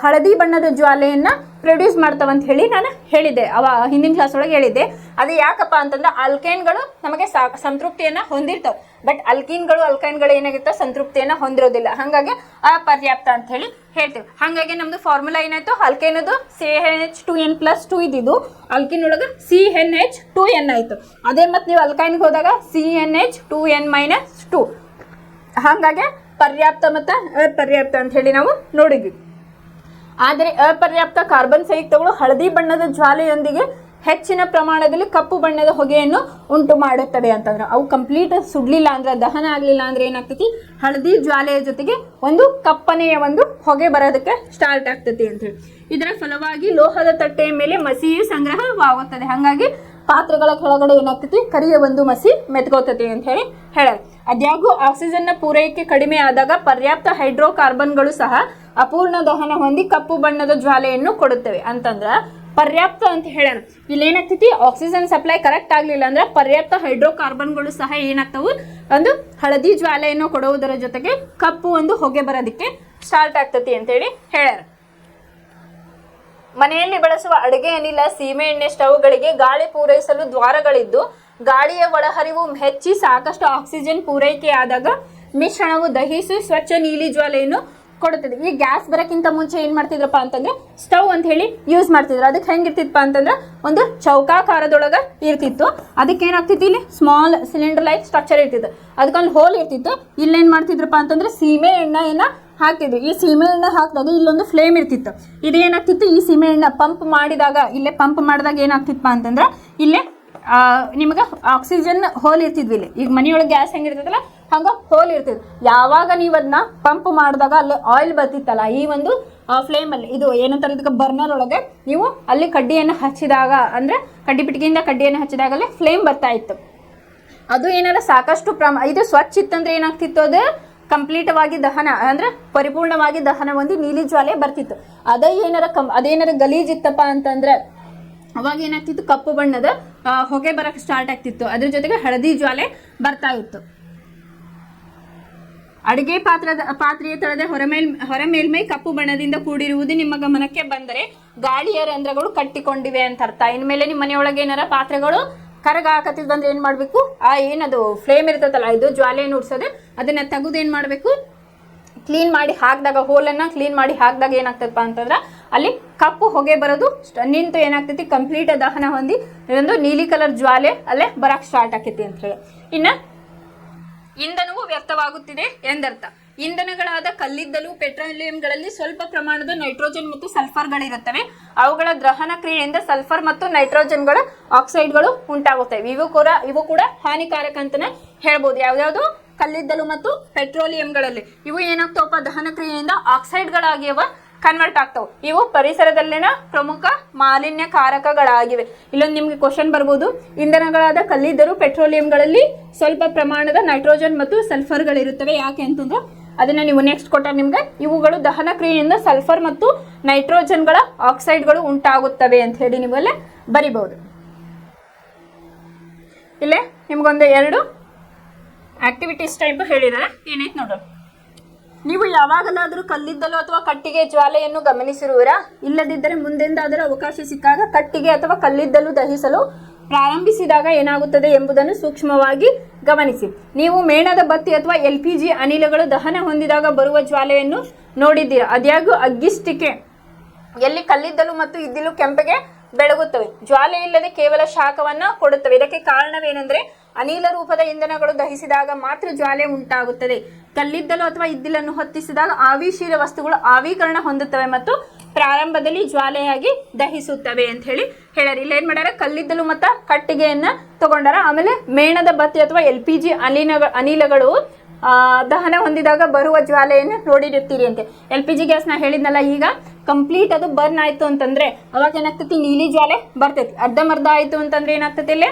ಹಳದಿ ಬಣ್ಣದ ಜ್ವಾಲೆಯನ್ನ ಪ್ರೊಡ್ಯೂಸ್ ಮಾಡ್ತಾವಂತ ಹೇಳಿ ನಾನು ಹೇಳಿದ್ದೆ, ಹಿಂದಿನ ಕ್ಲಾಸ್ ಒಳಗೆ ಹೇಳಿದ್ದೆ. ಅದು ಯಾಕಪ್ಪ ಅಂತಂದ್ರೆ ಅಲ್ಕೈನ್ಗಳು ನಮಗೆ ಸಂತೃಪ್ತಿಯನ್ನ ಹೊಂದಿರ್ತಾವ, ಬಟ್ ಅಲ್ಕೈನ್ಗಳು ಏನಾಗಿರ್ತಾವ, ಸಂತೃಪ್ತಿಯನ್ನ ಹೊಂದಿರೋದಿಲ್ಲ. ಹಾಗಾಗಿ ಅಪರ್ಯಾಪ್ತ ಅಂತ ಹೇಳಿ ಹೇಳ್ತೇವೆ. ಹಾಗಾಗಿ ನಮ್ದು ಫಾರ್ಮುಲಾ ಏನಾಯ್ತು, ಅಲ್ಕೈನದು CH2n+2 ಇದ್ದಿದ್ದು ಅಲ್ಕಿನ್ ಒಳಗೆ CnH2n ಆಯ್ತು. ಅದೇ ಮತ್ತೆ ನೀವು ಅಲ್ಕೈನ್ಗೆ ಹೋದಾಗ CnH2n-2. ಹಾಗಾಗಿ ಪರ್ಯಾಪ್ತ ಮತ್ತು ಅಪರ್ಯಾಪ್ತ ಅಂತ ಹೇಳಿ ನಾವು ನೋಡಿದ್ವಿ. ಆದರೆ ಅಪರ್ಯಾಪ್ತ ಕಾರ್ಬನ್ ಸಂಯುಕ್ತಗಳು ಹಳದಿ ಬಣ್ಣದ ಜ್ವಾಲೆಯೊಂದಿಗೆ ಹೆಚ್ಚಿನ ಪ್ರಮಾಣದಲ್ಲಿ ಕಪ್ಪು ಬಣ್ಣದ ಹೊಗೆಯನ್ನು ಉಂಟು ಮಾಡುತ್ತವೆ ಅಂತಂದ್ರೆ, ಅವು ಕಂಪ್ಲೀಟ್ ಸುಡ್ಲಿಲ್ಲ ಅಂದ್ರೆ, ದಹನ ಆಗಲಿಲ್ಲ ಅಂದ್ರೆ ಏನಾಗ್ತೈತಿ, ಹಳದಿ ಜ್ವಾಲೆಯ ಜೊತೆಗೆ ಒಂದು ಕಪ್ಪನೆಯ ಒಂದು ಹೊಗೆ ಬರೋದಕ್ಕೆ ಸ್ಟಾರ್ಟ್ ಆಗ್ತೈತಿ ಅಂತ ಹೇಳಿ. ಇದರ ಫಲವಾಗಿ ಲೋಹದ ತಟ್ಟೆಯ ಮೇಲೆ ಮಸಿಯು ಸಂಗ್ರಹವಾಗುತ್ತದೆ. ಹಾಗಾಗಿ ಪಾತ್ರೆಗಳ ಕೆಳಗಡೆ ಏನಾಗ್ತೈತಿ, ಕರಿಯ ಒಂದು ಮಸಿ ಮೆತ್ಕೋತೈತಿ ಅಂತ ಹೇಳಿ ಹೇಳೋದು. ಅದ್ಯಾಗೂ ಆಕ್ಸಿಜನ್ನ ಪೂರೈಕೆ ಕಡಿಮೆ ಆದಾಗ ಪರ್ಯಾಪ್ತ ಹೈಡ್ರೋಕಾರ್ಬನ್ಗಳು ಸಹ ಅಪೂರ್ಣ ದಹನ ಹೊಂದಿ ಕಪ್ಪು ಬಣ್ಣದ ಜ್ವಾಲೆಯನ್ನು ಕೊಡುತ್ತವೆ ಅಂತಂದ್ರ ಪರ್ಯಾಪ್ತ ಅಂತ ಹೇಳೋಣ. ಇಲ್ಲಿ ಏನಾಗ್ತೈತಿ, ಆಕ್ಸಿಜನ್ ಸಪ್ಲೈ ಕರೆಕ್ಟ್ ಆಗ್ಲಿಲ್ಲ ಅಂದ್ರೆ ಪರ್ಯಾಪ್ತ ಹೈಡ್ರೋಕಾರ್ಬನ್ಗಳು ಸಹ ಏನಾಗ್ತಾವು, ಒಂದು ಹಳದಿ ಜ್ವಾಲೆಯನ್ನು ಕೊಡುವುದರ ಜೊತೆಗೆ ಕಪ್ಪು ಒಂದು ಹೊಗೆ ಬರೋದಕ್ಕೆ ಸ್ಟಾರ್ಟ್ ಆಗ್ತೈತಿ ಅಂತೇಳಿ ಹೇಳ್ಯಾರ. ಮನೆಯಲ್ಲಿ ಬಳಸುವ ಅಡುಗೆ ಅನಿಲ, ಸೀಮೆ ಎಣ್ಣೆ ಸ್ಟವ್ಗಳಿಗೆ ಗಾಳಿ ಪೂರೈಸಲು ದ್ವಾರಗಳಿದ್ದು ಗಾಳಿಯ ಒಳಹರಿವು ಹೆಚ್ಚಿ ಸಾಕಷ್ಟು ಆಕ್ಸಿಜನ್ ಪೂರೈಕೆ ಆದಾಗ ಮಿಶ್ರಣವು ದಹಿಸಿ ಸ್ವಚ್ಛ ನೀಲಿ ಜ್ವಾಲೆಯನ್ನು ಕೊಡುತ್ತದೆ. ಈ ಗ್ಯಾಸ್ ಬರೋಕ್ಕಿಂತ ಮುಂಚೆ ಏನ್ ಮಾಡ್ತಿದ್ರಪ್ಪ ಅಂತಂದ್ರೆ ಸ್ಟವ್ ಅಂತ ಹೇಳಿ ಯೂಸ್ ಮಾಡ್ತಿದ್ರು. ಅದಕ್ಕೆ ಹೆಂಗಿರ್ತಿತ್ತಪ್ಪ ಅಂತಂದ್ರೆ ಒಂದು ಚೌಕಾಕಾರದೊಳಗ ಇರ್ತಿತ್ತು. ಅದಕ್ಕೆ ಏನಾಗ್ತಿತ್ತು, ಇಲ್ಲಿ ಸ್ಮಾಲ್ ಸಿಲಿಂಡರ್ ಲೈಕ್ ಸ್ಟ್ರಕ್ಚರ್ ಇರ್ತಿತ್ತು, ಅದಕ್ಕೊಂದು ಹೋಲ್ ಇರ್ತಿತ್ತು. ಇಲ್ಲೇನ್ ಮಾಡ್ತಿದ್ರಪ್ಪ ಅಂತಂದ್ರೆ ಸೀಮೆ ಎಣ್ಣೆಯನ್ನ ಹಾಕ್ತಿದ್ವಿ. ಈ ಸೀಮೆ ಎಣ್ಣೆ ಹಾಕಿದಾಗ ಇಲ್ಲೊಂದು ಫ್ಲೇಮ್ ಇರ್ತಿತ್ತು. ಇದು ಏನಾಗ್ತಿತ್ತು, ಈ ಸೀಮೆ ಎಣ್ಣೆ ಪಂಪ್ ಮಾಡಿದಾಗ, ಇಲ್ಲೇ ಪಂಪ್ ಮಾಡಿದಾಗ ಏನಾಗ್ತಿತ್ತಪ್ಪ ಅಂತಂದ್ರೆ ಇಲ್ಲೇ ನಿಮಗೆ ಆಕ್ಸಿಜನ್ ಹೋಲ್ ಇರ್ತಿದ್ವಿ. ಇಲ್ಲಿ ಈಗ ಮನೆಯೊಳಗೆ ಗ್ಯಾಸ್ ಹೆಂಗಿರ್ತೈತಲ್ಲ ಹಂಗ ಹೋಲ್ ಇರ್ತಿದ್ವಿ. ಯಾವಾಗ ನೀವು ಅದನ್ನ ಪಂಪ್ ಮಾಡಿದಾಗ ಅಲ್ಲಿ ಆಯಿಲ್ ಬರ್ತಿತ್ತಲ್ಲ, ಈ ಒಂದು ಫ್ಲೇಮಲ್ಲಿ ಇದು ಏನಂತಾರೆ ಇದಕ್ಕೆ ಬರ್ನರ್ ಒಳಗೆ ನೀವು ಅಲ್ಲಿ ಕಡ್ಡಿಯನ್ನು ಹಚ್ಚಿದಾಗ ಅಂದರೆ ಕಡ್ಡಿ ಪಿಟಿಕೆಯಿಂದ ಕಡ್ಡಿಯನ್ನು ಹಚ್ಚಿದಾಗಲೇ ಫ್ಲೇಮ್ ಬರ್ತಾ ಇತ್ತು. ಅದು ಏನಾರ ಸಾಕಷ್ಟು ಇದು ಸ್ವಚ್ಛ ಇತ್ತಂದ್ರೆ ಏನಾಗ್ತಿತ್ತು, ಅದು ಕಂಪ್ಲೀಟವಾಗಿ ದಹನ ಅಂದರೆ ಪರಿಪೂರ್ಣವಾಗಿ ದಹನ ಹೊಂದಿ ನೀಲಿ ಜ್ವಾಲೆ ಬರ್ತಿತ್ತು. ಅದೇನಾರ ಗಲೀಜಿತ್ತಪ್ಪ ಅಂತಂದ್ರೆ ಅವಾಗ ಏನಾಗ್ತಿತ್ತು, ಕಪ್ಪು ಬಣ್ಣದ ಹೊಗೆ ಬರಕ್ಕೆ ಸ್ಟಾರ್ಟ್ ಆಗ್ತಿತ್ತು. ಅದ್ರ ಜೊತೆಗೆ ಹಳದಿ ಜ್ವಾಲೆ ಬರ್ತಾ ಇತ್ತು. ಅಡುಗೆ ಪಾತ್ರೆಯ ತಳದ ಹೊರ ಮೇಲ್ಮೈ ಕಪ್ಪು ಬಣ್ಣದಿಂದ ಕೂಡಿರುವುದು ನಿಮ್ಮ ಗಮನಕ್ಕೆ ಬಂದರೆ ಗಾಳಿಯ ರಂಧ್ರಗಳು ಕಟ್ಟಿಕೊಂಡಿವೆ ಅಂತ ಅರ್ಥ. ಇನ್ಮೇಲೆ ನಿಮ್ಮ ಮನೆಯೊಳಗೆ ಏನಾರ ಪಾತ್ರೆಗಳು ಕರಗ ಹಾಕತ್ತಿದ್ ಬಂದ್ರೆ ಏನ್ ಮಾಡ್ಬೇಕು, ಏನದು ಫ್ಲೇಮ್ ಇರ್ತದಲ್ಲ, ಇದು ಜ್ವಾಲೆಯನ್ನು ಉಡ್ಸೋದೆ, ಅದನ್ನ ತೆಗೆದು ಏನ್ ಮಾಡ್ಬೇಕು, ಕ್ಲೀನ್ ಮಾಡಿ ಹಾಕಿದಾಗ, ಹೋಲನ್ನ ಕ್ಲೀನ್ ಮಾಡಿ ಹಾಕಿದಾಗ ಏನಾಗ್ತದಪ್ಪ ಅಂತಂದ್ರೆ ಅಲ್ಲಿ ಕಪ್ಪು ಹೊಗೆ ಬರೋದು ನಿಂತು ಏನಾಗ್ತೈತಿ, ಕಂಪ್ಲೀಟ್ ದಹನ ಹೊಂದಿ ಇದೊಂದು ನೀಲಿ ಕಲರ್ ಜ್ವಾಲೆ ಅಲ್ಲೇ ಬರಕ್ ಸ್ಟಾರ್ಟ್ ಆಕೈತಿ ಅಂತ ಹೇಳಿ. ಇನ್ನ ಇಂಧನವು ವ್ಯರ್ಥವಾಗುತ್ತಿದೆ ಎಂದರ್ಥ. ಇಂಧನಗಳಾದ ಕಲ್ಲಿದ್ದಲು, ಪೆಟ್ರೋಲಿಯಂಗಳಲ್ಲಿ ಸ್ವಲ್ಪ ಪ್ರಮಾಣದ ನೈಟ್ರೋಜನ್ ಮತ್ತು ಸಲ್ಫರ್ಗಳಿರುತ್ತವೆ. ಅವುಗಳ ದಹನ ಕ್ರಿಯೆಯಿಂದ ಸಲ್ಫರ್ ಮತ್ತು ನೈಟ್ರೋಜನ್ಗಳ ಆಕ್ಸೈಡ್ಗಳು ಉಂಟಾಗುತ್ತವೆ. ಇವು ಕೂಡ ಹಾನಿಕಾರಕ ಅಂತಾನೆ ಹೇಳ್ಬೋದು. ಯಾವ್ಯಾವುದು, ಕಲ್ಲಿದ್ದಲು ಮತ್ತು ಪೆಟ್ರೋಲಿಯಂಗಳಲ್ಲಿ ಇವು ಏನಾಗ್ತಾವಪ್ಪ, ದಹನ ಕ್ರಿಯೆಯಿಂದ ಆಕ್ಸೈಡ್ಗಳಾಗಿಯವ ಕನ್ವರ್ಟ್ ಆಗ್ತಾವೆ. ಇವು ಪರಿಸರದಲ್ಲಿನ ಪ್ರಮುಖ ಮಾಲಿನ್ಯಕಾರಕಗಳಾಗಿವೆ. ಇಲ್ಲೊಂದು ನಿಮ್ಗೆ ಕ್ವಶನ್ ಬರ್ಬೋದು, ಇಂಧನಗಳಾದ ಕಲ್ಲಿದ್ದಲು, ಪೆಟ್ರೋಲಿಯಂಗಳಲ್ಲಿ ಸ್ವಲ್ಪ ಪ್ರಮಾಣದ ನೈಟ್ರೋಜನ್ ಮತ್ತು ಸಲ್ಫರ್ಗಳಿರುತ್ತವೆ. ಯಾಕೆ ಅಂತಂದ್ರೆ ಅದನ್ನ ನೀವು ನೆಕ್ಸ್ಟ್ ಕೊಟ್ಟಾಗ ನಿಮ್ಗೆ ಇವುಗಳು ದಹನ ಕ್ರಿಯೆಯಿಂದ ಸಲ್ಫರ್ ಮತ್ತು ನೈಟ್ರೋಜನ್ಗಳ ಆಕ್ಸೈಡ್ಗಳು ಉಂಟಾಗುತ್ತವೆ ಅಂತ ಹೇಳಿ ನೀವೆಲ್ಲ ಬರಿಬಹುದು. ಇಲ್ಲೇ ನಿಮ್ಗೊಂದು 2 ಆಕ್ಟಿವಿಟೀಸ್ ಟೈಪ್ ಹೇಳಿದ್ದಾರೆ, ಏನೈತೆ ನೋಡೋಣ. ನೀವು ಯಾವಾಗಲಾದರೂ ಕಲ್ಲಿದ್ದಲು ಅಥವಾ ಕಟ್ಟಿಗೆ ಜ್ವಾಲೆಯನ್ನು ಗಮನಿಸಿರುವಿರಾ? ಇಲ್ಲದಿದ್ದರೆ ಮುಂದೆಂದಾದರೂ ಅವಕಾಶ ಸಿಕ್ಕಾಗ ಕಟ್ಟಿಗೆ ಅಥವಾ ಕಲ್ಲಿದ್ದಲು ದಹಿಸಲು ಪ್ರಾರಂಭಿಸಿದಾಗ ಏನಾಗುತ್ತದೆ ಎಂಬುದನ್ನು ಸೂಕ್ಷ್ಮವಾಗಿ ಗಮನಿಸಿ. ನೀವು ಮೇಣದ ಬತ್ತಿ ಅಥವಾ LPG ಅನಿಲಗಳು ದಹನ ಹೊಂದಿದಾಗ ಬರುವ ಜ್ವಾಲೆಯನ್ನು ನೋಡಿದ್ದೀರಾ? ಅದ್ಯಾಗೂ ಅಗ್ಗಿಸ್ಟಿಕೆ ಎಲ್ಲಿ ಕಲ್ಲಿದ್ದಲು ಮತ್ತು ಇದ್ದಿಲು ಕೆಂಪಗೆ ಬೆಳಗುತ್ತವೆ, ಜ್ವಾಲೆ ಇಲ್ಲದೆ ಕೇವಲ ಶಾಖವನ್ನ ಕೊಡುತ್ತವೆ. ಇದಕ್ಕೆ ಕಾರಣವೇನೆಂದರೆ ಅನಿಲ ರೂಪದ ಇಂಧನಗಳು ದಹಿಸಿದಾಗ ಮಾತ್ರ ಜ್ವಾಲೆ ಉಂಟಾಗುತ್ತದೆ. ಕಲ್ಲಿದ್ದಲು ಅಥವಾ ಇದ್ದಿಲನ್ನು ಹೊತ್ತಿಸಿದಾಗ ಆವಿಶೀಲ ವಸ್ತುಗಳು ಆವೀಕರಣ ಹೊಂದುತ್ತವೆ ಮತ್ತು ಪ್ರಾರಂಭದಲ್ಲಿ ಜ್ವಾಲೆಯಾಗಿ ದಹಿಸುತ್ತವೆ ಅಂತ ಹೇಳಿ ಹೇಳ್ಯಾರ. ಇಲ್ಲಿ ಏನ್ ಮಾಡ್ಯಾರ, ಕಲ್ಲಿದ್ದಲು ಮತ್ತು ಕಟ್ಟಿಗೆಯನ್ನ ತಗೊಂಡಾರ. ಆಮೇಲೆ ಮೇಣದ ಬತ್ತಿ ಅಥವಾ LPG ಅನಿಲಗಳು ದಹನ ಹೊಂದಿದಾಗ ಬರುವ ಜ್ವಾಲೆಯನ್ನು ನೋಡಿರುತ್ತೀರಿ ಅಂತೆ. LPG ಗ್ಯಾಸ್ ನಾ ಹೇಳಿದ್ನಲ್ಲ, ಈಗ ಕಂಪ್ಲೀಟ್ ಅದು ಬರ್ನ್ ಆಯ್ತು ಅಂತಂದ್ರೆ ಅವಾಗ ಏನಾಗ್ತೈತಿ, ನೀಲಿ ಜ್ವಾಲೆ ಬರ್ತೈತಿ. ಅರ್ಧಮರ್ಧ ಆಯ್ತು ಅಂತಂದ್ರೆ ಏನಾಗ್ತೈತಿ, ಇಲ್ಲಿ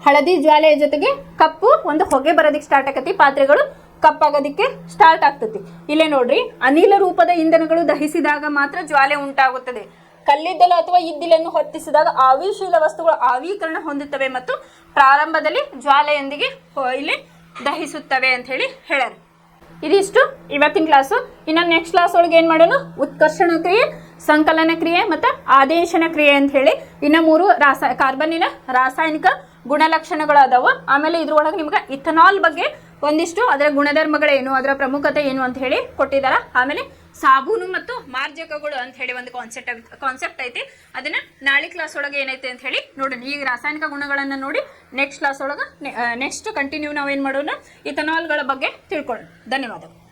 ಹಳದಿ ಜ್ವಾಲೆಯ ಜೊತೆಗೆ ಕಪ್ಪು ಒಂದು ಹೊಗೆ ಬರೋದಕ್ಕೆ ಸ್ಟಾರ್ಟ್ ಆಕತಿ, ಪಾತ್ರೆಗಳು ಕಪ್ಪಾಗೋದಿಕ್ಕೆ ಸ್ಟಾರ್ಟ್ ಆಗ್ತತಿ. ಇಲ್ಲೇ ನೋಡ್ರಿ, ಅನಿಲ ರೂಪದ ಇಂಧನಗಳು ದಹಿಸಿದಾಗ ಮಾತ್ರ ಜ್ವಾಲೆ ಉಂಟಾಗುತ್ತದೆ. ಕಲ್ಲಿದ್ದಲು ಅಥವಾ ಇದ್ದಿಲನ್ನು ಹೊತ್ತಿಸಿದಾಗ ಆವಿಶೀಲ ವಸ್ತುಗಳು ಆವೀಕರಣ ಹೊಂದುತ್ತವೆ ಮತ್ತು ಪ್ರಾರಂಭದಲ್ಲಿ ಜ್ವಾಲೆಯೊಂದಿಗೆ ಇಲ್ಲಿ ದಹಿಸುತ್ತವೆ ಅಂತ ಹೇಳಿ ಹೇಳ್ಯಾರ. ಇದಿಷ್ಟು ಇವತ್ತಿನ ಕ್ಲಾಸು. ಇನ್ನು ನೆಕ್ಸ್ಟ್ ಕ್ಲಾಸ್ ಒಳಗೆ ಏನ್ ಮಾಡೋಣ, ಉತ್ಕರ್ಷಣ ಕ್ರಿಯೆ, ಸಂಕಲನ ಕ್ರಿಯೆ ಮತ್ತು ಆದೇಶನ ಕ್ರಿಯೆ ಅಂತ ಹೇಳಿ ಇನ್ನು 3 ಕಾರ್ಬನ್ನಿನ ರಾಸಾಯನಿಕ ಗುಣಲಕ್ಷಣಗಳು ಅದಾವ. ಆಮೇಲೆ ಇದ್ರೊಳಗೆ ನಿಮ್ಗೆ ಇಥನಾಲ್ ಬಗ್ಗೆ ಒಂದಿಷ್ಟು ಅದರ ಗುಣಧರ್ಮಗಳೇನು, ಅದರ ಪ್ರಮುಖತೆ ಏನು ಅಂತ ಹೇಳಿ ಕೊಟ್ಟಿದ್ದಾರೆ. ಆಮೇಲೆ ಸಾಬೂನು ಮತ್ತು ಮಾರ್ಜಕಗಳು ಅಂತ ಹೇಳಿ ಒಂದು ಕಾನ್ಸೆಪ್ಟ್ ಐತಿ. ಅದನ್ನ ನಾಳೆ ಕ್ಲಾಸ್ ಒಳಗೆ ಏನೈತೆ ಅಂತ ಹೇಳಿ ನೋಡೋಣ. ಈಗ ರಾಸಾಯನಿಕ ಗುಣಗಳನ್ನ ನೋಡಿ ನೆಕ್ಸ್ಟ್ ಕ್ಲಾಸ್ ಒಳಗೆ ನೆಕ್ಸ್ಟ್ ಕಂಟಿನ್ಯೂ ನಾವೇನ್ ಮಾಡೋಣ, ಇಥನಾಲ್ಗಳ ಬಗ್ಗೆ ತಿಳ್ಕೊಳ್ಳೋಣ. ಧನ್ಯವಾದಗಳು.